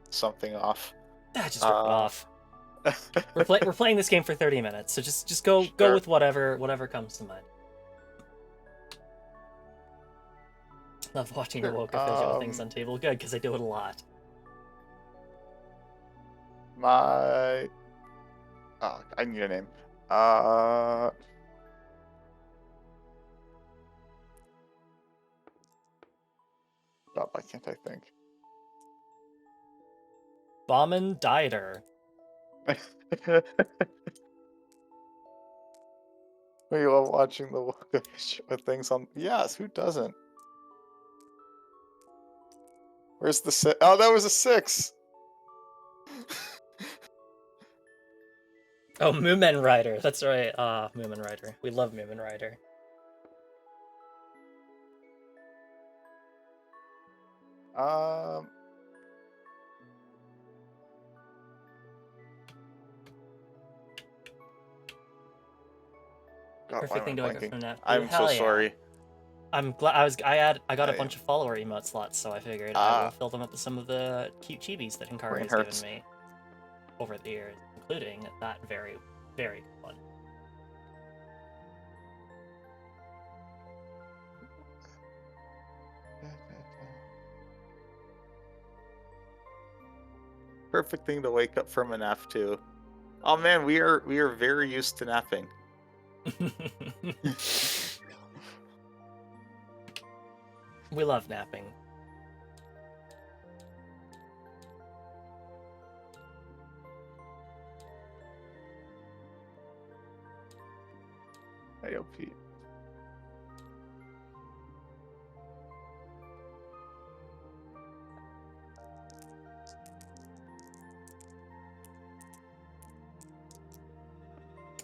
[SPEAKER 2] something off.
[SPEAKER 1] Just rip it off. We're playing this game for 30 minutes, so just go with whatever comes to mind. Love watching your Woka visual things on table. Good, because I do it a lot.
[SPEAKER 2] I need a name. God, why can't I think?
[SPEAKER 1] Bauman Dieter.
[SPEAKER 2] We love watching the Woka visual things on. Yes, who doesn't? Where's the 6? Oh, that was a 6.
[SPEAKER 1] Oh, Moomin Rider. That's right. Moomin Rider. We love Moomin Rider.
[SPEAKER 2] God,
[SPEAKER 1] Perfect thing to wake up from that.
[SPEAKER 2] I'm so sorry.
[SPEAKER 1] I'm glad I got a bunch of follower emote slots, so I figured I will fill them up with some of the cute chibis that Hikari has given me over the years, including that very, very good one.
[SPEAKER 2] Perfect thing to wake up from a nap too. Oh man, we are very used to napping.
[SPEAKER 1] We love napping.
[SPEAKER 2] AOP.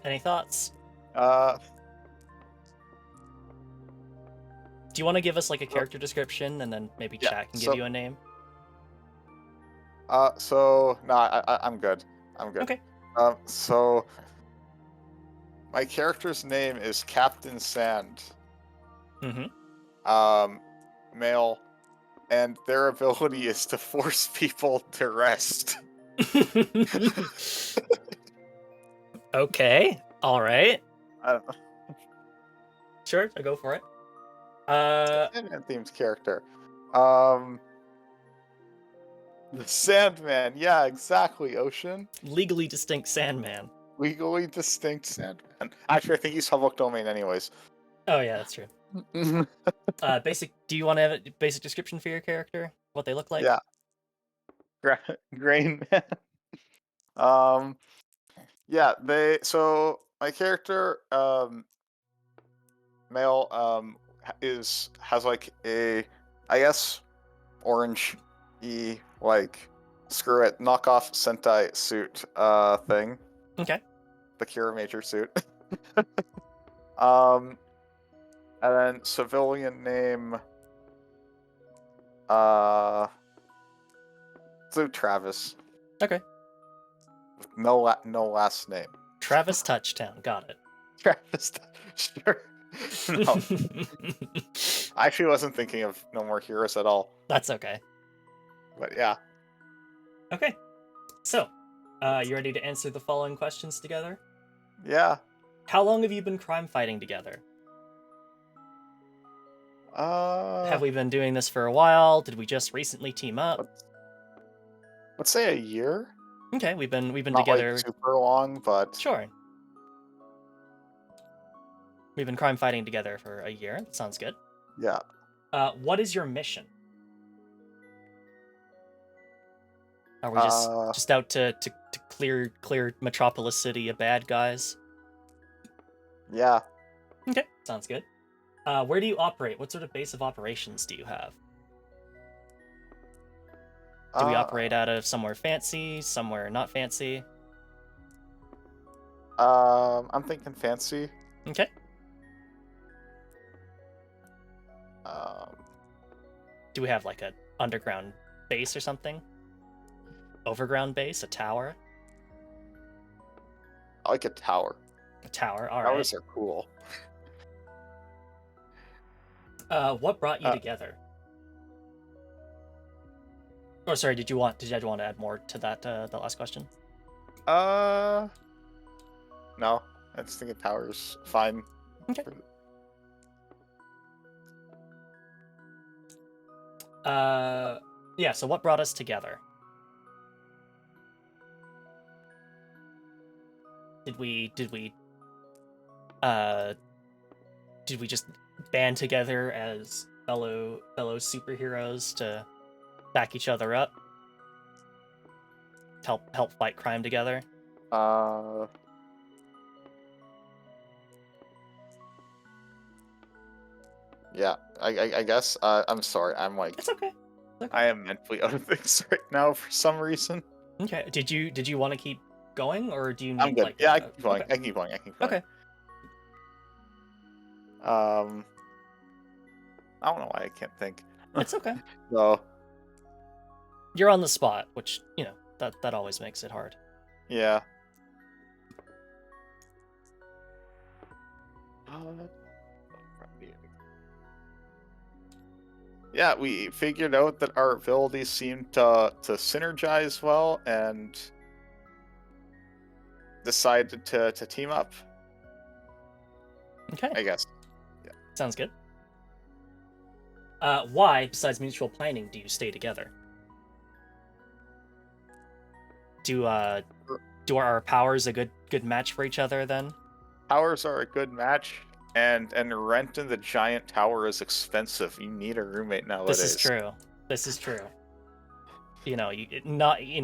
[SPEAKER 1] Any thoughts?
[SPEAKER 2] Uh,
[SPEAKER 1] Do you want to give us like a
[SPEAKER 2] so-
[SPEAKER 1] character description, and then maybe
[SPEAKER 2] yeah.
[SPEAKER 1] chat can give you a name?
[SPEAKER 2] So no, I'm good. I'm good.
[SPEAKER 1] Okay.
[SPEAKER 2] So my character's name is Captain Sand.
[SPEAKER 1] Mm-hmm.
[SPEAKER 2] Male, and their ability is to force people to rest.
[SPEAKER 1] Okay. All right.
[SPEAKER 2] I don't know.
[SPEAKER 1] Sure. I'll go for it.
[SPEAKER 2] Sandman themed character. Um, the Sandman. Yeah, exactly. Ocean.
[SPEAKER 1] Legally distinct Sandman.
[SPEAKER 2] Legally distinct Sandman. Actually, I think he's public domain, anyways.
[SPEAKER 1] Oh yeah, that's true. Basic. Do you want to have a basic description for your character? What they look like?
[SPEAKER 2] Yeah. Grain Man. Um, yeah. So my character, male, has like a, I guess, orange like screw it knockoff Sentai suit thing.
[SPEAKER 1] Okay.
[SPEAKER 2] The Kira Major suit. um and then civilian name so Travis.
[SPEAKER 1] Okay.
[SPEAKER 2] With no last name.
[SPEAKER 1] Travis Touchdown. Got it.
[SPEAKER 2] Travis. Sure. No. I actually wasn't thinking of No More Heroes at all.
[SPEAKER 1] That's okay.
[SPEAKER 2] But yeah.
[SPEAKER 1] Okay. So, you ready to answer the following questions together?
[SPEAKER 2] Yeah.
[SPEAKER 1] How long have you been crime fighting together? Have we been doing this for a while? Did we just recently team up?
[SPEAKER 2] Let's say a year.
[SPEAKER 1] Okay, we've been
[SPEAKER 2] Not
[SPEAKER 1] together.
[SPEAKER 2] like super long, but
[SPEAKER 1] Sure. We've been crime fighting together for a year. That sounds good.
[SPEAKER 2] yeah.
[SPEAKER 1] What is your mission? Are we just out to clear Metropolis City of bad guys?
[SPEAKER 2] Yeah.
[SPEAKER 1] Okay, sounds good. Where do you operate? What sort of base of operations do you have? Do we operate out of somewhere fancy, somewhere not fancy?
[SPEAKER 2] I'm thinking fancy.
[SPEAKER 1] Okay. Do we have like a underground base or something? Overground base, a tower?
[SPEAKER 2] I like a tower.
[SPEAKER 1] A tower, all right.
[SPEAKER 2] Towers are cool.
[SPEAKER 1] What brought you together? Oh, sorry. Did you want to add more to that? The last question.
[SPEAKER 2] No, I just think a tower's fine.
[SPEAKER 1] Okay. Yeah. So, what brought us together? Did we just band together as fellow superheroes to back each other up? Help fight crime together?
[SPEAKER 2] Yeah, I guess. I'm sorry. I'm like,
[SPEAKER 1] It's okay.
[SPEAKER 2] I am mentally out of things right now for some reason.
[SPEAKER 1] Okay. Did you want to keep going, or do you need
[SPEAKER 2] I'm good.
[SPEAKER 1] like
[SPEAKER 2] Yeah, I can keep going.
[SPEAKER 1] Okay.
[SPEAKER 2] I can keep going. I can keep going.
[SPEAKER 1] Okay.
[SPEAKER 2] I don't know why I can't think.
[SPEAKER 1] It's okay.
[SPEAKER 2] So
[SPEAKER 1] You're on the spot, which, you know, that always makes it hard.
[SPEAKER 2] yeah. Yeah, we figured out that our abilities seem to synergize well and decided to team up,
[SPEAKER 1] Okay.
[SPEAKER 2] I guess.
[SPEAKER 1] Sounds good. Why, besides mutual planning, do you stay together? Do our powers a good match for each other then?
[SPEAKER 2] Towers are a good match, and rent in the giant tower is expensive. You need a roommate nowadays.
[SPEAKER 1] This is true. This is true. You know, you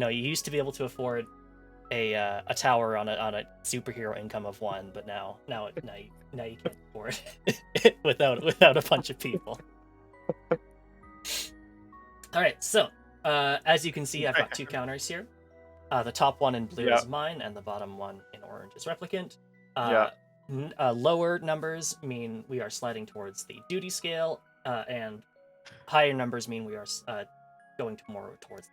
[SPEAKER 1] used to be able to afford a tower on a superhero income of 1, but now you can't afford it without a bunch of people. All right, so as you can see, I've got 2 counters here. The top one in blue is mine, and the bottom one in orange is replicant.
[SPEAKER 2] Yeah.
[SPEAKER 1] Lower numbers mean we are sliding towards the duty scale, and higher numbers mean we are going more towards the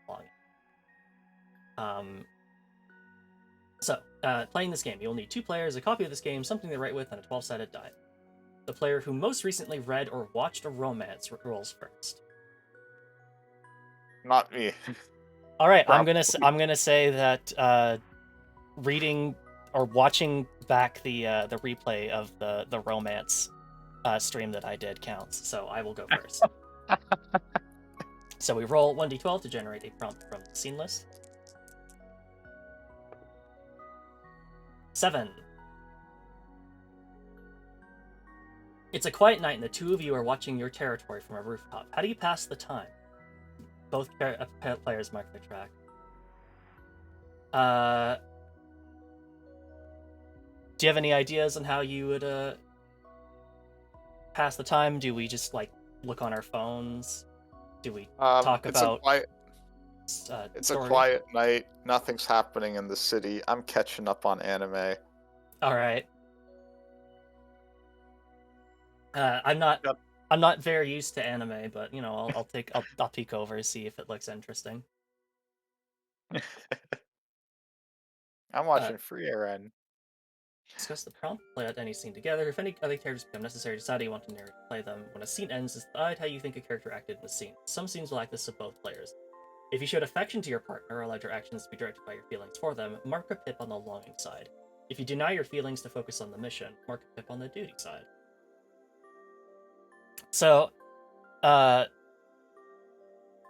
[SPEAKER 1] longing. Playing this game, you will need 2 players, a copy of this game, something to write with, and a 12-sided die. The player who most recently read or watched a romance rolls first.
[SPEAKER 2] Not me.
[SPEAKER 1] All right, I'm
[SPEAKER 2] Probably.
[SPEAKER 1] gonna say that reading or watching back the replay of the romance stream that I did counts. So I will go first. So we roll 1d12 to generate a prompt from the scene list. 7. It's a quiet night and the 2 of you are watching your territory from a rooftop. How do you pass the time? Both players mark their track. Do you have any ideas on how you would pass the time? Do we just like look on our phones? Do we talk
[SPEAKER 2] It's a
[SPEAKER 1] about
[SPEAKER 2] quiet. It's a
[SPEAKER 1] story?
[SPEAKER 2] quiet night. Nothing's happening in the city. I'm catching up on anime.
[SPEAKER 1] All right. I'm not.
[SPEAKER 2] Yep.
[SPEAKER 1] I'm not very used to anime, but you know, I'll peek over and see if it looks interesting.
[SPEAKER 2] I'm
[SPEAKER 1] Uh,
[SPEAKER 2] watching Free Aaron.
[SPEAKER 1] Discuss the prompt. Play out any scene together. If any other characters become necessary, decide how you want to narrate play them. When a scene ends, decide how you think a character acted in the scene. Some scenes will act this of both players. If you showed affection to your partner or allowed your actions to be directed by your feelings for them, mark a pip on the longing side. If you deny your feelings to focus on the mission, mark a pip on the duty side. So,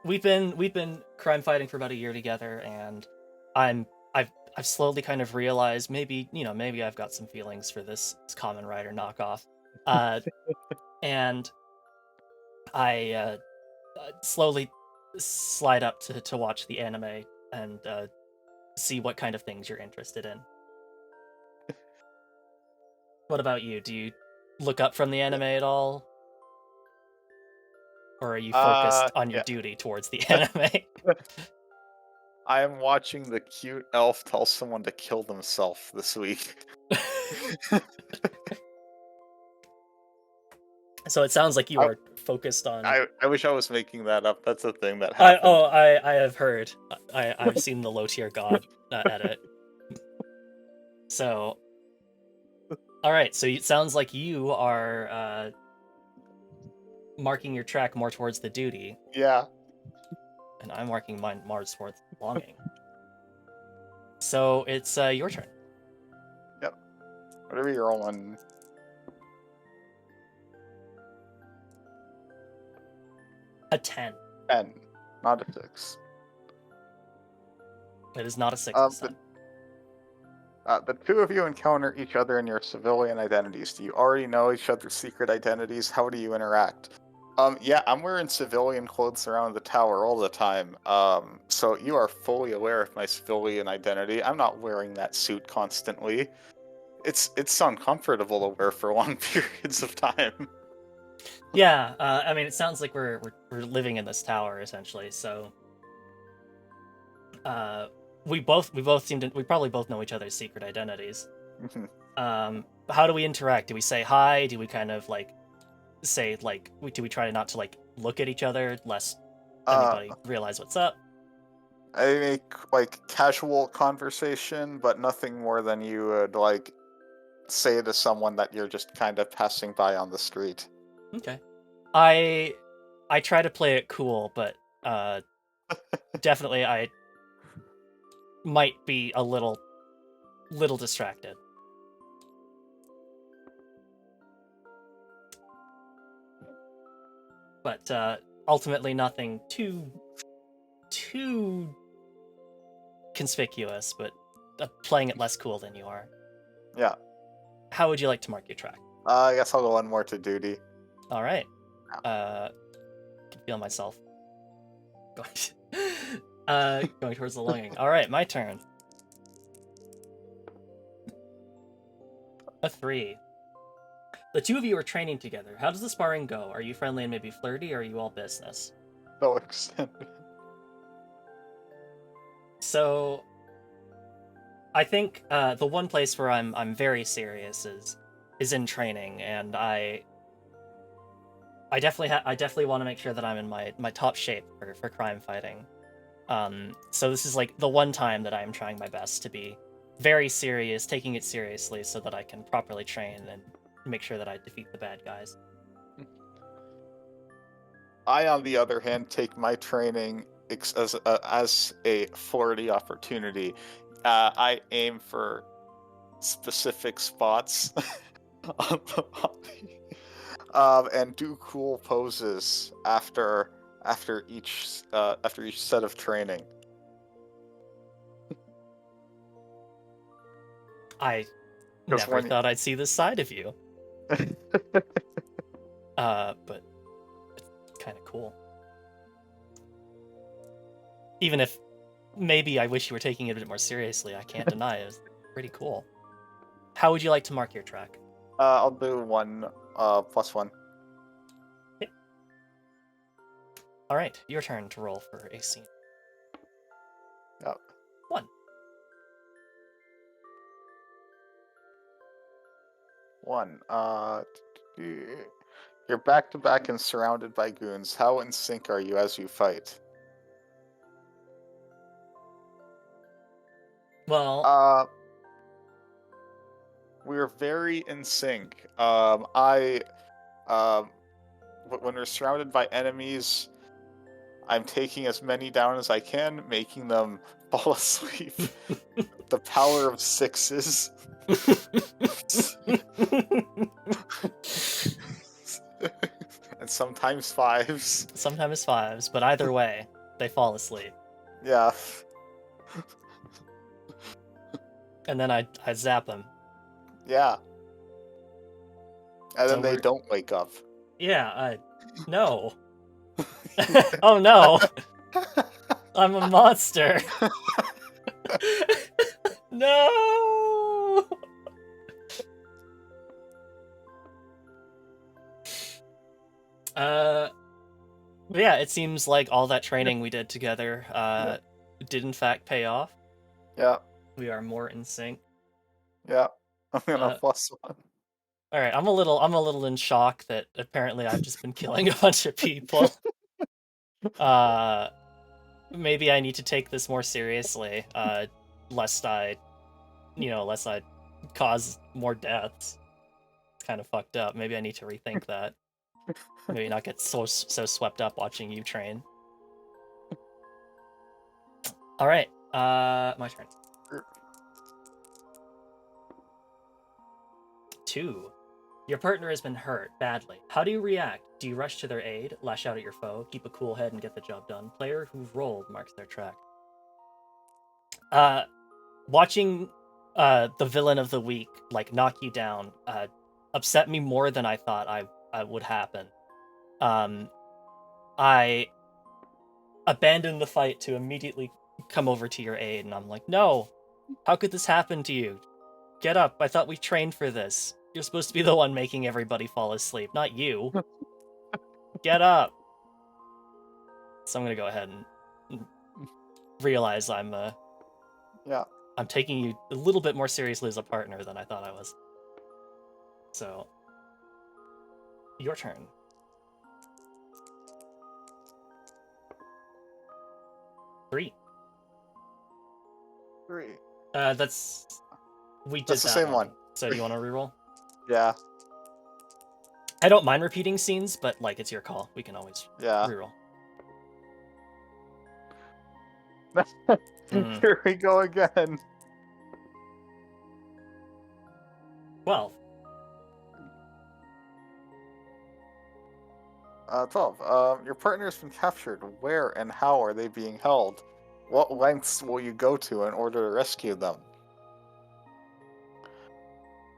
[SPEAKER 1] we've been crime fighting for about a year together, and I've slowly kind of realized maybe I've got some feelings for this Kamen Rider knockoff, and I slowly slide up to watch the anime and see what kind of things you're interested in. What about you? Do you look up from the anime at all? Or are you focused on your
[SPEAKER 2] Yeah.
[SPEAKER 1] duty towards the anime?
[SPEAKER 2] I am watching the cute elf tell someone to kill themselves this week.
[SPEAKER 1] So it sounds like you
[SPEAKER 2] I,
[SPEAKER 1] are focused on.
[SPEAKER 2] I wish I was making that up. That's a thing that happened.
[SPEAKER 1] I have heard. I've seen the low tier god edit. So, all right. So it sounds like you are marking your track more towards the duty,
[SPEAKER 2] Yeah.
[SPEAKER 1] and I'm marking mine more towards longing. So it's your turn.
[SPEAKER 2] Yep. Whatever you're rolling.
[SPEAKER 1] A 10.
[SPEAKER 2] 10, not a 6.
[SPEAKER 1] It is not a 6 this time.
[SPEAKER 2] The 2 of you encounter each other in your civilian identities. Do you already know each other's secret identities? How do you interact? Yeah, I'm wearing civilian clothes around the tower all the time. So you are fully aware of my civilian identity. I'm not wearing that suit constantly. It's uncomfortable to wear for long periods of time.
[SPEAKER 1] Yeah, I mean, it sounds like we're living in this tower essentially. So, we probably both know each other's secret identities. How do we interact? Do we say hi? Do we kind of like say like do we try not to like look at each other lest anybody realize what's up?
[SPEAKER 2] I make like casual conversation, but nothing more than you would like say to someone that you're just kind of passing by on the street.
[SPEAKER 1] Okay. I try to play it cool, but definitely I might be a little distracted. But ultimately nothing too conspicuous, but playing it less cool than you are.
[SPEAKER 2] Yeah.
[SPEAKER 1] How would you like to mark your track?
[SPEAKER 2] I guess I'll go one more to duty.
[SPEAKER 1] All right. I can feel myself going towards the longing. All right, my turn. A 3. The 2 of you are training together. How does the sparring go? Are you friendly and maybe flirty, or are you all business?
[SPEAKER 2] No extent.
[SPEAKER 1] So, I think the one place where I'm very serious is in training, and I definitely want to make sure that I'm in my top shape for crime fighting. So this is like the one time that I am trying my best to be very serious, taking it seriously, so that I can properly train and make sure that I defeat the bad guys.
[SPEAKER 2] I, on the other hand, take my training as a 40 opportunity. I aim for specific spots on the body, and do cool poses after each set of training.
[SPEAKER 1] I
[SPEAKER 2] Because
[SPEAKER 1] never
[SPEAKER 2] when
[SPEAKER 1] thought I'd see this side of you. But it's kind of cool. Even if maybe I wish you were taking it a bit more seriously, I can't deny it was pretty cool. How would you like to mark your track?
[SPEAKER 2] I'll do one +1.
[SPEAKER 1] Okay. All right, your turn to roll for a scene.
[SPEAKER 2] Yep.
[SPEAKER 1] 1.
[SPEAKER 2] 1. You're back to back and surrounded by goons. How in sync are you as you fight?
[SPEAKER 1] Well,
[SPEAKER 2] Uh, we're very in sync. When we're surrounded by enemies, I'm taking as many down as I can, making them fall asleep. The power of sixes. And sometimes fives.
[SPEAKER 1] sometimes 5s, but either way, they fall asleep.
[SPEAKER 2] Yeah.
[SPEAKER 1] And then I zap them.
[SPEAKER 2] Yeah. And
[SPEAKER 1] So
[SPEAKER 2] then they don't wake up.
[SPEAKER 1] yeah, no. Oh no, I'm a monster. No. But yeah, it seems like all that training we did together did in fact pay off.
[SPEAKER 2] Yeah.
[SPEAKER 1] We are more in sync.
[SPEAKER 2] Yeah. I'm gonna
[SPEAKER 1] Uh,
[SPEAKER 2] +1.
[SPEAKER 1] all right, I'm a little in shock that apparently I've just been killing a bunch of people. Uh, maybe I need to take this more seriously, lest lest I cause more deaths. It's kind of fucked up. Maybe I need to rethink that. Maybe not get so swept up watching you train. All right, my turn. 2. Your partner has been hurt badly. How do you react? Do you rush to their aid, lash out at your foe, keep a cool head, and get the job done? Player who rolled marks their track. Watching the villain of the week like knock you down upset me more than I thought I would happen. I abandoned the fight to immediately come over to your aid, and I'm like, no, how could this happen to you? Get up! I thought we trained for this. You're supposed to be the one making everybody fall asleep, not you. Get up! So I'm gonna go ahead and realize
[SPEAKER 2] Yeah.
[SPEAKER 1] I'm taking you a little bit more seriously as a partner than I thought I was. So, your turn. 3.
[SPEAKER 2] 3.
[SPEAKER 1] That's we did
[SPEAKER 2] That's the
[SPEAKER 1] that
[SPEAKER 2] same one.
[SPEAKER 1] So do you want to reroll?
[SPEAKER 2] Yeah.
[SPEAKER 1] I don't mind repeating scenes, but like it's your call. We can always
[SPEAKER 2] Yeah.
[SPEAKER 1] reroll.
[SPEAKER 2] Here we go again.
[SPEAKER 1] 12.
[SPEAKER 2] 12. Your partner's been captured. Where and how are they being held? What lengths will you go to in order to rescue them?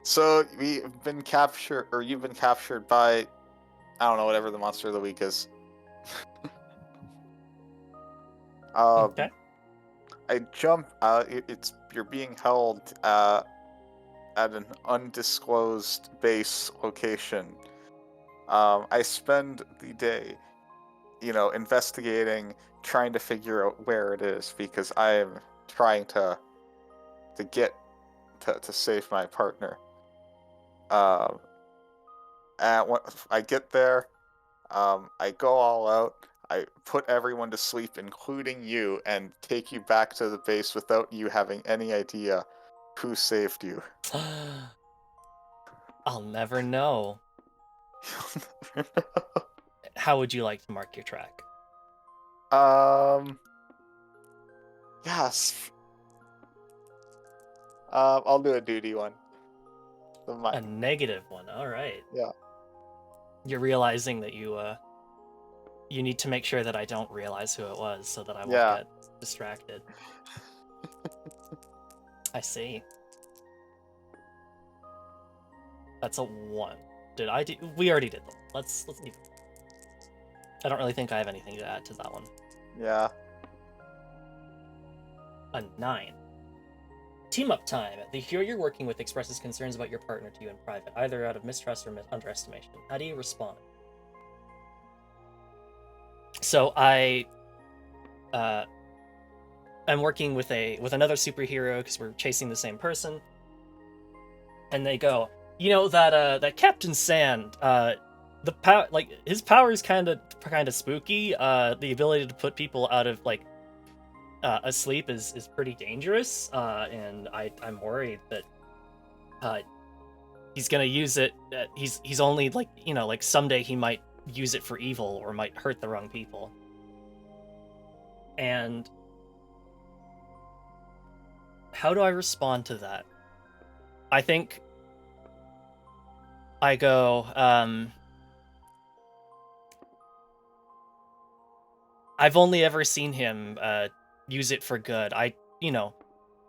[SPEAKER 2] So we've been captured, or you've been captured by, I don't know, whatever the monster of the week is.
[SPEAKER 1] Okay.
[SPEAKER 2] I jump. You're being held at an undisclosed base location. I spend the day, investigating, trying to figure out where it is because I am trying to to get to save my partner. Um, and when I get there, I go all out. I put everyone to sleep, including you, and take you back to the base without you having any idea who saved you.
[SPEAKER 1] I'll never know. How would you like to mark your track?
[SPEAKER 2] um, yes. I'll do a duty one.
[SPEAKER 1] A negative one. All right.
[SPEAKER 2] Yeah.
[SPEAKER 1] You're realizing that you need to make sure that I don't realize who it was so that I won't
[SPEAKER 2] Yeah.
[SPEAKER 1] get distracted. I see. That's a 1. Did I do? We already did them. Let's leave. I don't really think I have anything to add to that one.
[SPEAKER 2] Yeah.
[SPEAKER 1] A 9. Team up time. The hero you're working with expresses concerns about your partner to you in private, either out of mistrust or underestimation. How do you respond? So I'm working with another superhero because we're chasing the same person, and they go, you know that Captain Sand, the power, like his power is kind of spooky. The ability to put people out of asleep is pretty dangerous. And I'm worried that he's gonna use it. He's only like someday he might use it for evil or might hurt the wrong people. And how do I respond to that? I think I go, I've only ever seen him use it for good.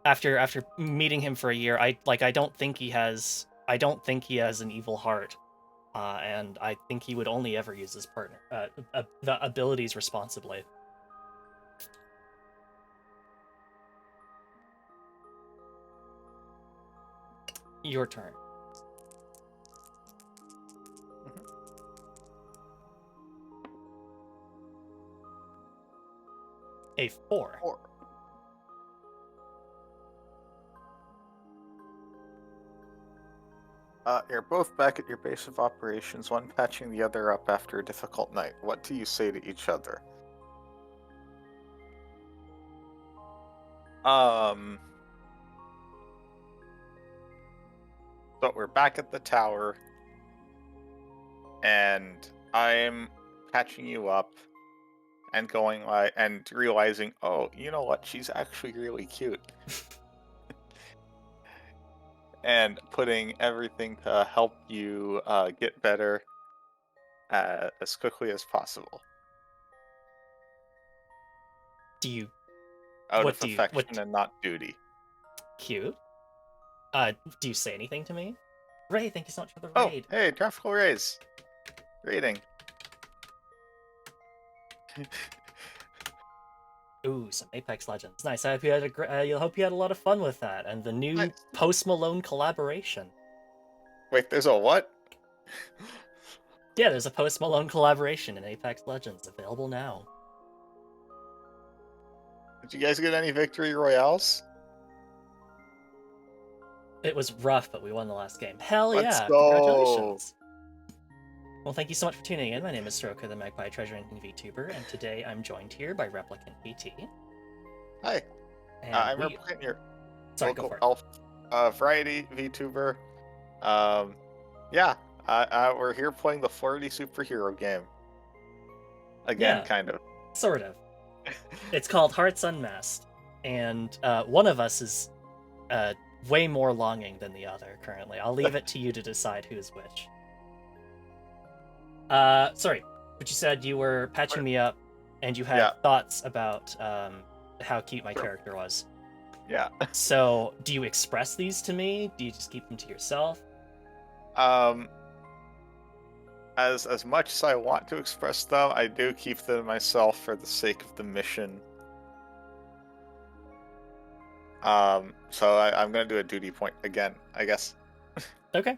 [SPEAKER 1] After meeting him for a year, I don't think he has an evil heart. And I think he would only ever use his partner the abilities responsibly. Your turn. A 4.
[SPEAKER 2] 4. You're both back at your base of operations, one patching the other up after a difficult night. What do you say to each other? So we're back at the tower, and I'm patching you up and going and realizing, oh, you know what? She's actually really cute. And putting everything to help you get better as quickly as possible. Out of affection and not duty.
[SPEAKER 1] Cute. Do you say anything to me? Ray, thank you so much for the
[SPEAKER 2] Oh,
[SPEAKER 1] raid.
[SPEAKER 2] hey, Graphical Rays. Rating.
[SPEAKER 1] Ooh, some Apex Legends. Nice. I hope you had a lot of fun with that and the new
[SPEAKER 2] Nice.
[SPEAKER 1] Post Malone collaboration.
[SPEAKER 2] Wait, there's a what?
[SPEAKER 1] Yeah, there's a Post Malone collaboration in Apex Legends available now.
[SPEAKER 2] Did you guys get any victory royales?
[SPEAKER 1] It was rough, but we won the last game. Hell
[SPEAKER 2] Let's
[SPEAKER 1] yeah!
[SPEAKER 2] go.
[SPEAKER 1] Congratulations. Well, thank you so much for tuning in. My name is Stroker, the Magpie Treasure Hunting VTuber, and today I'm joined here by Replicant PT.
[SPEAKER 2] Hi. I'm Replicant, your local elf variety VTuber. Yeah, we're here playing the Flirty superhero game. Again,
[SPEAKER 1] Yeah,
[SPEAKER 2] kind of.
[SPEAKER 1] Sort of. It's called Hearts Unmasked, and one of us is way more longing than the other currently. I'll leave it to you to decide who's which. Sorry, but you said you were patching me up, and you had thoughts about how cute my character was.
[SPEAKER 2] Yeah.
[SPEAKER 1] So, do you express these to me? Do you just keep them to yourself?
[SPEAKER 2] As much as I want to express them, I do keep them to myself for the sake of the mission. So I'm gonna do a duty point again, I guess.
[SPEAKER 1] Okay.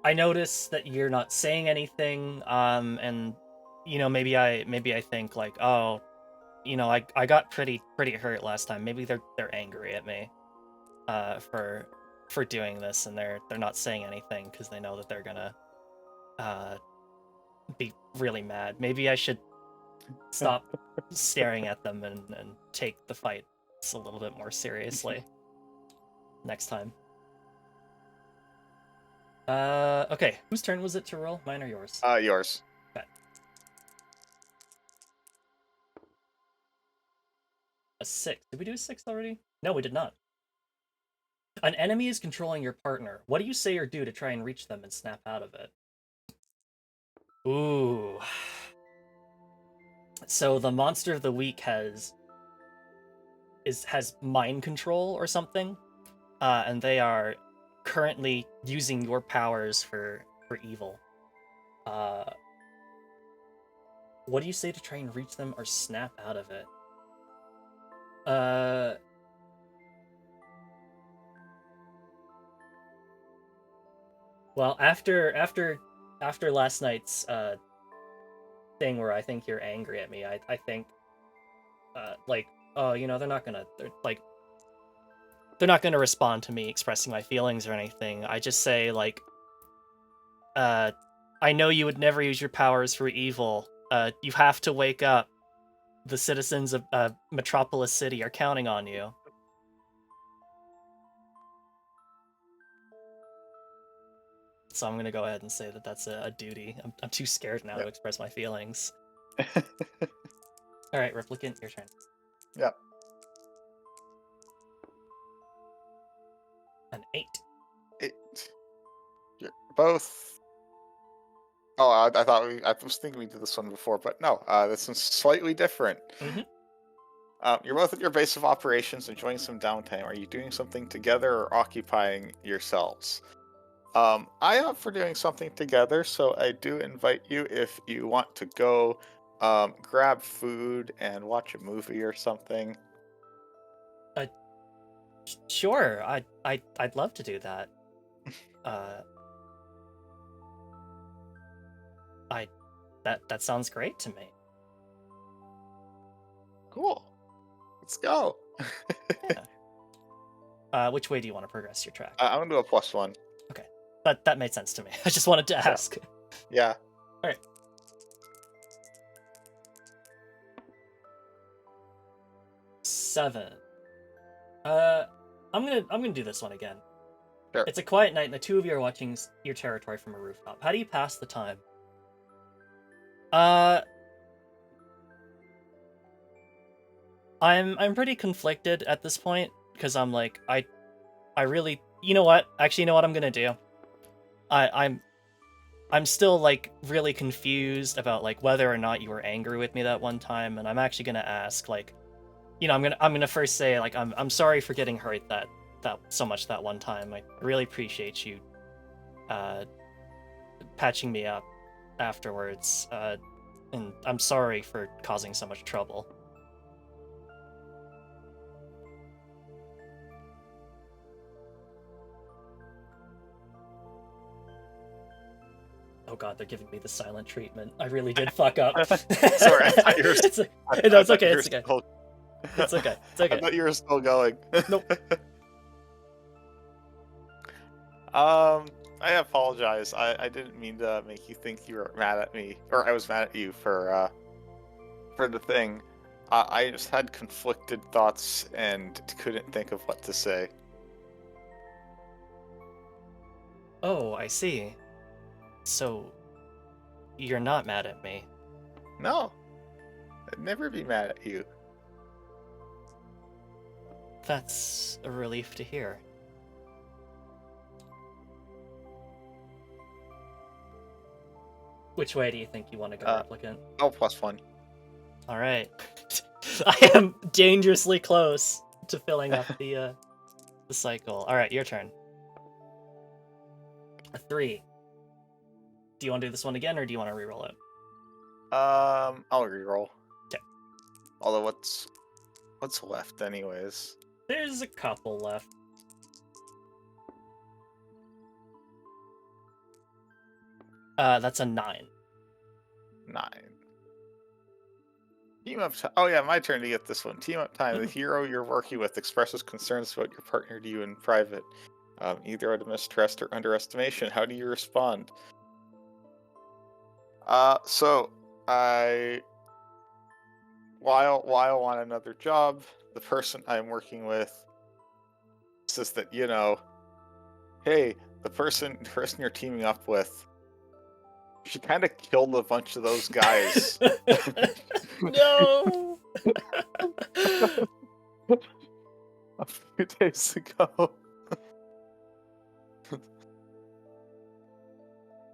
[SPEAKER 1] I notice that you're not saying anything, and maybe I think like, oh, I got pretty hurt last time. Maybe they're angry at me, for doing this, and they're not saying anything because they know that they're gonna uh be really mad. Maybe I should stop staring at them and take the fight a little bit more seriously next time. Okay, whose turn was it to roll? Mine or yours?
[SPEAKER 2] Yours.
[SPEAKER 1] Okay. A 6. Did we do a 6 already? No, we did not. An enemy is controlling your partner. What do you say or do to try and reach them and snap out of it? Ooh. So the monster of the week has mind control or something, and they are currently using your powers for evil. Uh, what do you say to try and reach them or snap out of it? Uh, well, after last night's thing where I think you're angry at me, I think like, oh, they're not gonna respond to me expressing my feelings or anything. I just say like, uh, I know you would never use your powers for evil. You have to wake up. The citizens of Metropolis City are counting on you. So I'm gonna go ahead and say that that's a duty. I'm too scared now to
[SPEAKER 2] Yep.
[SPEAKER 1] express my feelings. All right, Replicant, your turn.
[SPEAKER 2] Yep.
[SPEAKER 1] An 8.
[SPEAKER 2] You're both. Oh, I thought I was thinking we did this one before, but no. This one's slightly different.
[SPEAKER 1] Mm-hmm.
[SPEAKER 2] You're both at your base of operations, enjoying some downtime. Are you doing something together or occupying yourselves? I opt for doing something together, so I do invite you if you want to go grab food and watch a movie or something.
[SPEAKER 1] Uh, sure. I'd love to do that. Uh, I that sounds great to me.
[SPEAKER 2] Cool. Let's go.
[SPEAKER 1] Yeah. Which way do you want to progress your track?
[SPEAKER 2] I'm gonna do a +1.
[SPEAKER 1] Okay, that made sense to me. I just wanted to
[SPEAKER 2] Yeah.
[SPEAKER 1] ask.
[SPEAKER 2] Yeah.
[SPEAKER 1] All right. 7. Uh, I'm gonna do this one again.
[SPEAKER 2] Sure.
[SPEAKER 1] It's a quiet night, and the two of you are watching your territory from a rooftop. How do you pass the time? Uh, I'm pretty conflicted at this point because I'm like I really, you know what? Actually, you know what I'm gonna do? I'm still like really confused about like whether or not you were angry with me that one time, and I'm actually gonna ask like, I'm gonna first say like I'm sorry for getting hurt that so much that one time. I really appreciate you uh patching me up afterwards. And I'm sorry for causing so much trouble. Oh god, they're giving me the silent treatment. I really did fuck up.
[SPEAKER 2] Sorry, I thought you were.
[SPEAKER 1] It's,
[SPEAKER 2] I
[SPEAKER 1] no, it's
[SPEAKER 2] thought
[SPEAKER 1] okay.
[SPEAKER 2] you were
[SPEAKER 1] It's okay.
[SPEAKER 2] still.
[SPEAKER 1] It's okay. It's
[SPEAKER 2] I
[SPEAKER 1] okay.
[SPEAKER 2] thought you were still going.
[SPEAKER 1] Nope.
[SPEAKER 2] I apologize. I didn't mean to make you think you were mad at me, or I was mad at you for the thing. I just had conflicted thoughts and couldn't think of what to say.
[SPEAKER 1] Oh, I see. So, you're not mad at me.
[SPEAKER 2] No, I'd never be mad at you.
[SPEAKER 1] That's a relief to hear. Which way do you think you want to go, Replicant?
[SPEAKER 2] Oh, +1.
[SPEAKER 1] Alright. I am dangerously close to filling up the cycle. Alright, your turn. A 3. Do you want to do this one again, or do you want to reroll it?
[SPEAKER 2] I'll reroll.
[SPEAKER 1] 'Kay.
[SPEAKER 2] Although what's left anyways?
[SPEAKER 1] There's a couple left. That's a 9.
[SPEAKER 2] 9. Team up time. Oh yeah, my turn to get this one. Team up time. The hero you're working with expresses concerns about your partner to you in private, either out of mistrust or underestimation. How do you respond? So I while on another job, the person I'm working with says that hey, the person you're teaming up with, she kind of killed a bunch of those guys.
[SPEAKER 1] No.
[SPEAKER 2] A few days ago.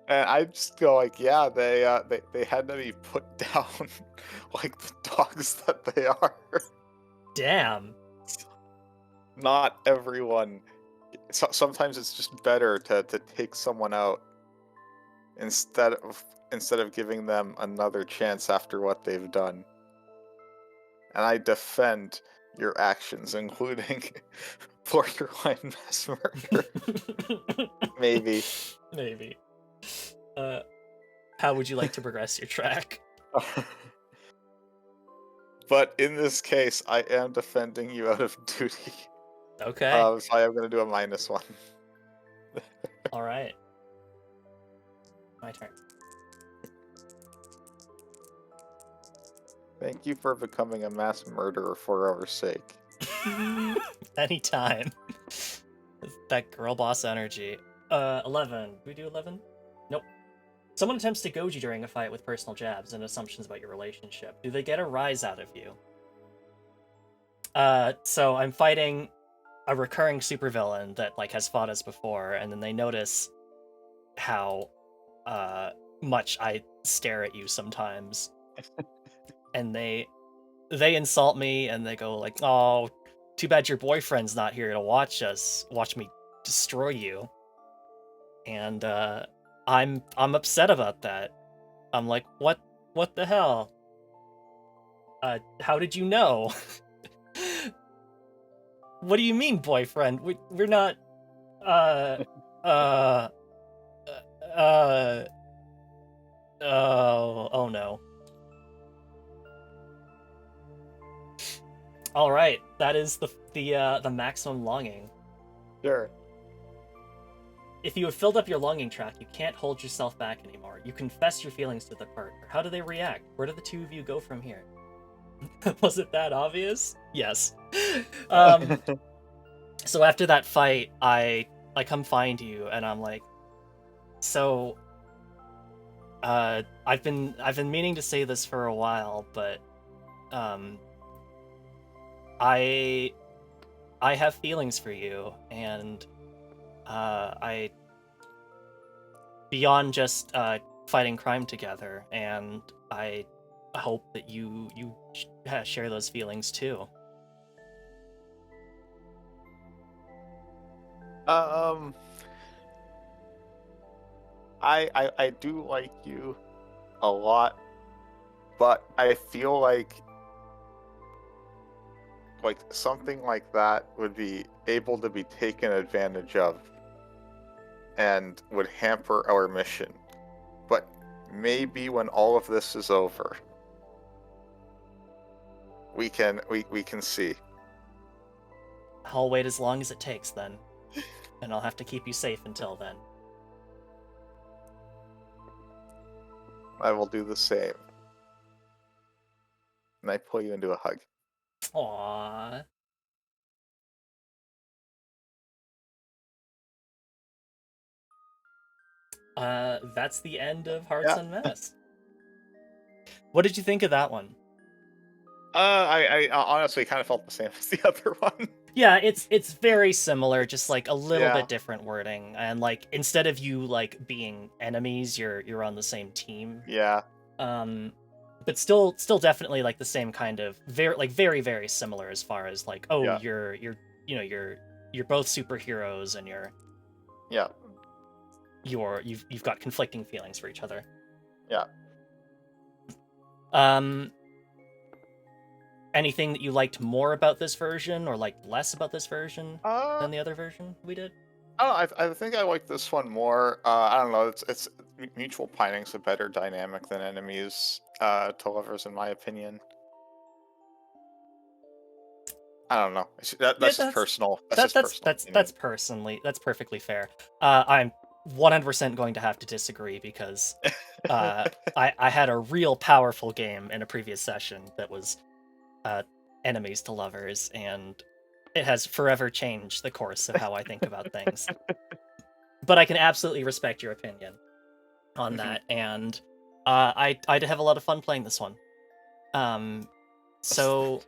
[SPEAKER 2] And I just go like, yeah, they had to be put down like the dogs that they are.
[SPEAKER 1] Damn.
[SPEAKER 2] Not everyone. Sometimes it's just better to take someone out instead of instead of giving them another chance after what they've done. And I defend your actions, including borderline mass murder. Maybe.
[SPEAKER 1] Maybe. Uh, how would you like to progress your track?
[SPEAKER 2] But in this case, I am defending you out of duty.
[SPEAKER 1] Okay.
[SPEAKER 2] So I am going to do a -1.
[SPEAKER 1] All right. My turn.
[SPEAKER 2] Thank you for becoming a mass murderer for our sake.
[SPEAKER 1] Anytime. That girl boss energy. 11. Do we do 11? Nope. Someone attempts to goad you during a fight with personal jabs and assumptions about your relationship. Do they get a rise out of you? So I'm fighting a recurring supervillain that like has fought us before, and then they notice how much I stare at you sometimes, and they insult me, and they go like, "Oh, too bad your boyfriend's not here to watch me destroy you." And I'm upset about that. I'm like, what the hell? How did you know? What do you mean, boyfriend? We're not. Uh, uh, uh. Oh no. All right, that is the maximum longing.
[SPEAKER 2] Sure.
[SPEAKER 1] If you have filled up your longing track, you can't hold yourself back anymore. You confess your feelings to the partner. How do they react? Where do the two of you go from here? Was it that obvious? Yes. Um, so after that fight, I come find you, and I'm like, so I've been meaning to say this for a while, but um, I I have feelings for you, and I beyond just fighting crime together, and I hope that you share those feelings too.
[SPEAKER 2] um, I do like you a lot, but I feel like something like that would be able to be taken advantage of and would hamper our mission. But maybe when all of this is over, we can see.
[SPEAKER 1] I'll wait as long as it takes then, and I'll have to keep you safe until then.
[SPEAKER 2] I will do the same. And I pull you into a hug.
[SPEAKER 1] Aww. That's the end of Hearts
[SPEAKER 2] Yeah.
[SPEAKER 1] Unmasked. What did you think of that one?
[SPEAKER 2] I honestly kind of felt the same as the other one.
[SPEAKER 1] Yeah, it's very similar, just like a little
[SPEAKER 2] Yeah.
[SPEAKER 1] bit different wording, and like instead of you like being enemies, you're on the same team.
[SPEAKER 2] Yeah.
[SPEAKER 1] Um, but still definitely like the same kind of very similar as far as like, oh,
[SPEAKER 2] Yeah.
[SPEAKER 1] you're both superheroes, and
[SPEAKER 2] Yeah.
[SPEAKER 1] you've got conflicting feelings for each other.
[SPEAKER 2] Yeah.
[SPEAKER 1] Um, anything that you liked more about this version or liked less about this version
[SPEAKER 2] Uh,
[SPEAKER 1] than the other version we did?
[SPEAKER 2] I think I like this one more. I don't know. It's mutual pining's a better dynamic than enemies to lovers, in my opinion. I don't know.
[SPEAKER 1] Yeah,
[SPEAKER 2] That's just personal. That's
[SPEAKER 1] that
[SPEAKER 2] just personal
[SPEAKER 1] that's
[SPEAKER 2] opinion.
[SPEAKER 1] that's perfectly fair. I'm 100% going to have to disagree because uh, I had a real powerful game in a previous session that was uh, enemies to lovers, and it has forever changed the course of how I think about things. But I can absolutely respect your opinion on
[SPEAKER 2] Mhm.
[SPEAKER 1] that, and I did have a lot of fun playing this one. Um, so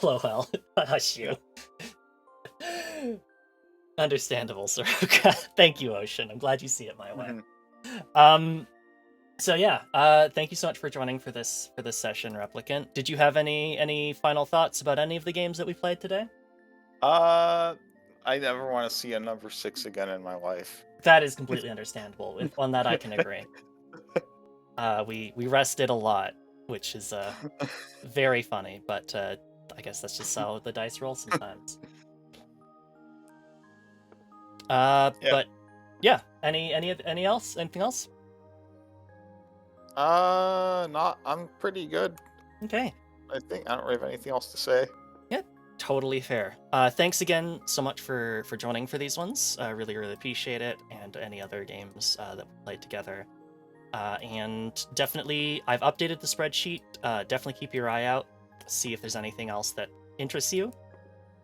[SPEAKER 1] LOL, hush
[SPEAKER 2] Yeah.
[SPEAKER 1] you. Understandable, Soroka. Thank you, Ocean. I'm glad you see it my way.
[SPEAKER 2] Mhm.
[SPEAKER 1] Um, so yeah, thank you so much for joining for this session, Replicant. Did you have any final thoughts about any of the games that we played today?
[SPEAKER 2] Uh, I never want to see a number 6 again in my life.
[SPEAKER 1] That is completely understandable. With on that, I can agree. We rested a lot, which is very funny, but I guess that's just how the dice roll sometimes.
[SPEAKER 2] Yeah.
[SPEAKER 1] But yeah, anything else?
[SPEAKER 2] Not. I'm pretty good.
[SPEAKER 1] Okay.
[SPEAKER 2] I think I don't really have anything else to say.
[SPEAKER 1] Yeah, totally fair. Thanks again so much for joining for these ones. I really appreciate it, and any other games that we played together. And definitely, I've updated the spreadsheet. Definitely keep your eye out, see if there's anything else that interests you.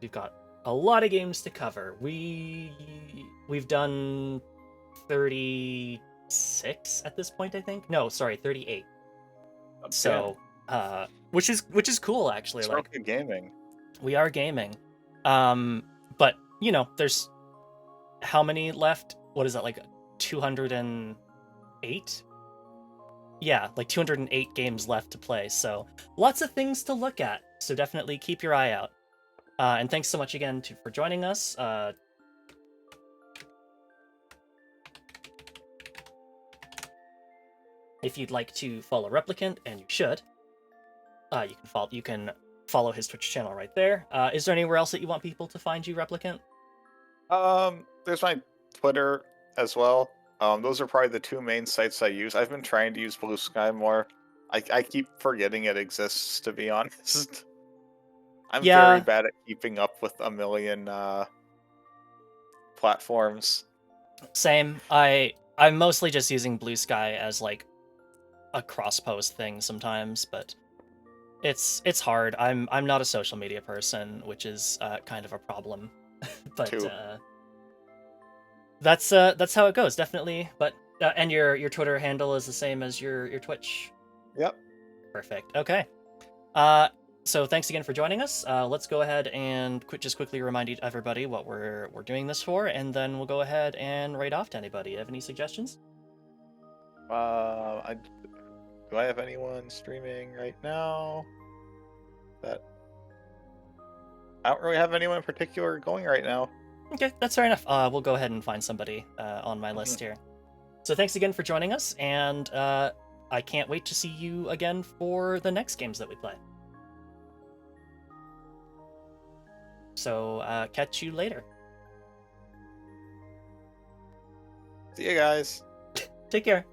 [SPEAKER 1] We've got a lot of games to cover. We've done 36 at this point, I think. No, sorry, 38.
[SPEAKER 2] Damn.
[SPEAKER 1] So, which is cool actually. Like
[SPEAKER 2] Smoking gaming.
[SPEAKER 1] we are gaming. Um, but you know, there's how many left? What is that, like 208? Yeah, like 208 games left to play. So lots of things to look at. So definitely keep your eye out. And thanks so much again for joining us. If you'd like to follow Replicant, and you should, you can follow his Twitch channel right there. Is there anywhere else that you want people to find you, Replicant?
[SPEAKER 2] There's my Twitter as well. Those are probably the two main sites I use. I've been trying to use Blue Sky more. I keep forgetting it exists, to be honest. I'm very
[SPEAKER 1] Yeah,
[SPEAKER 2] bad at keeping up with a million platforms.
[SPEAKER 1] same. I'm mostly just using Blue Sky as like a cross post thing sometimes, but it's hard. I'm not a social media person, which is kind of a problem. But
[SPEAKER 2] Too.
[SPEAKER 1] that's how it goes, definitely. But and your Twitter handle is the same as your Twitch.
[SPEAKER 2] Yep.
[SPEAKER 1] Perfect. Okay. Uh, so thanks again for joining us. Let's go ahead and just quickly remind everybody what we're doing this for, and then we'll go ahead and write off to anybody. Have any suggestions?
[SPEAKER 2] Do I have anyone streaming right now? That I don't really have anyone in particular going right now.
[SPEAKER 1] Okay, that's fair enough. We'll go ahead and find somebody on my
[SPEAKER 2] Mhm.
[SPEAKER 1] list here. So thanks again for joining us, and I can't wait to see you again for the next games that we play. So catch you later.
[SPEAKER 2] See you guys.
[SPEAKER 1] Take care.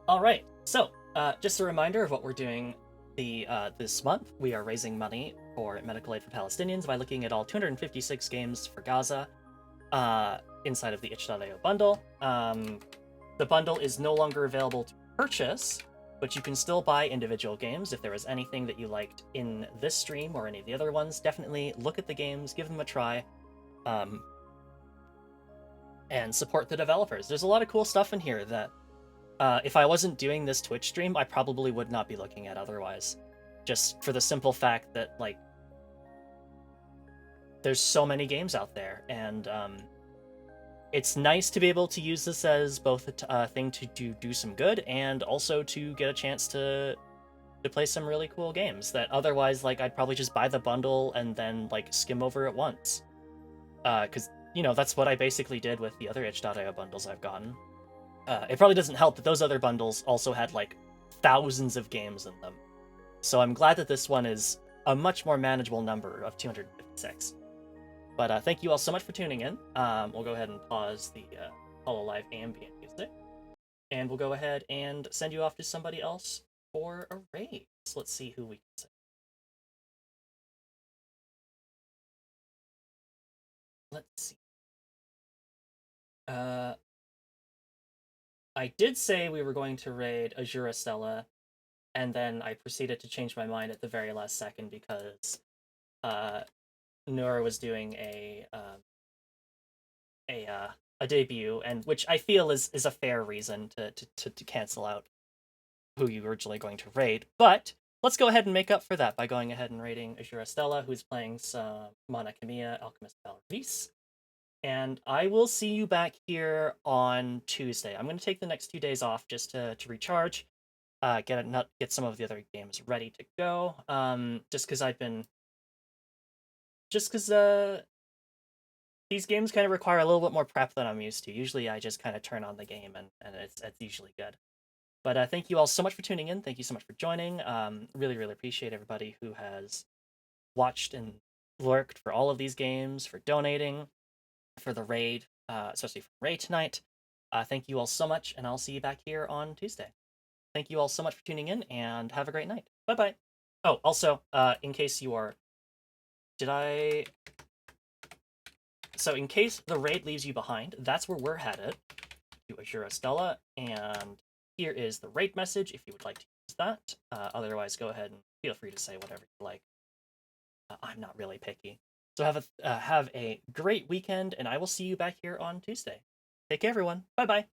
[SPEAKER 1] All right. So, just a reminder of what we're doing this month. We are raising money for medical aid for Palestinians by looking at all 256 games for Gaza inside of the itch.io bundle. The bundle is no longer available to purchase, but you can still buy individual games. If there was anything that you liked in this stream or any of the other ones, definitely look at the games, give them a try, and support the developers. There's a lot of cool stuff in here that if I wasn't doing this Twitch stream, I probably would not be looking at otherwise. Just for the simple fact that, like, there's so many games out there, and it's nice to be able to use this as both a thing to do some good and also to get a chance to play some really cool games that otherwise, like, I'd probably just buy the bundle and then, like, skim over it once. Because, you know, that's what I basically did with the other itch.io bundles I've gotten. It probably doesn't help that those other bundles also had like thousands of games in them. So I'm glad that this one is a much more manageable number of 256. But thank you all so much for tuning in. We'll go ahead and pause the Hololive ambient music. and we'll go ahead and send you off to somebody else for a raid. So let's see who we can send. Let's see. I did say we were going to raid Azura Stella, and then I proceeded to change my mind at the very last second because uh, Nora was doing a a debut, and which I feel is a fair reason to cancel out who you were originally going to raid. But let's go ahead and make up for that by going ahead and raiding Azura Stella, who's playing some Mana Kamiya, Alchemist Valorvis. And I will see you back here on Tuesday. I'm going to take the next 2 days off just to recharge, get some of the other games ready to go. Just because these games kind of require a little bit more prep than I'm used to. Usually, I just kind of turn on the game and it's usually good. But thank you all so much for tuning in. Thank you so much for joining. Really appreciate everybody who has watched and lurked for all of these games, for donating, for the raid, especially for raid tonight. Thank you all so much, and I'll see you back here on Tuesday. Thank you all so much for tuning in, and have a great night. Bye bye. Oh, also, in case you are, did I? So, in case the raid leaves you behind, that's where we're headed, to Azura Stella, and here is the raid message if you would like to use that. Otherwise, go ahead and feel free to say whatever you like. I'm not really picky. So have a great weekend, and I will see you back here on Tuesday. Take care, everyone. Bye bye.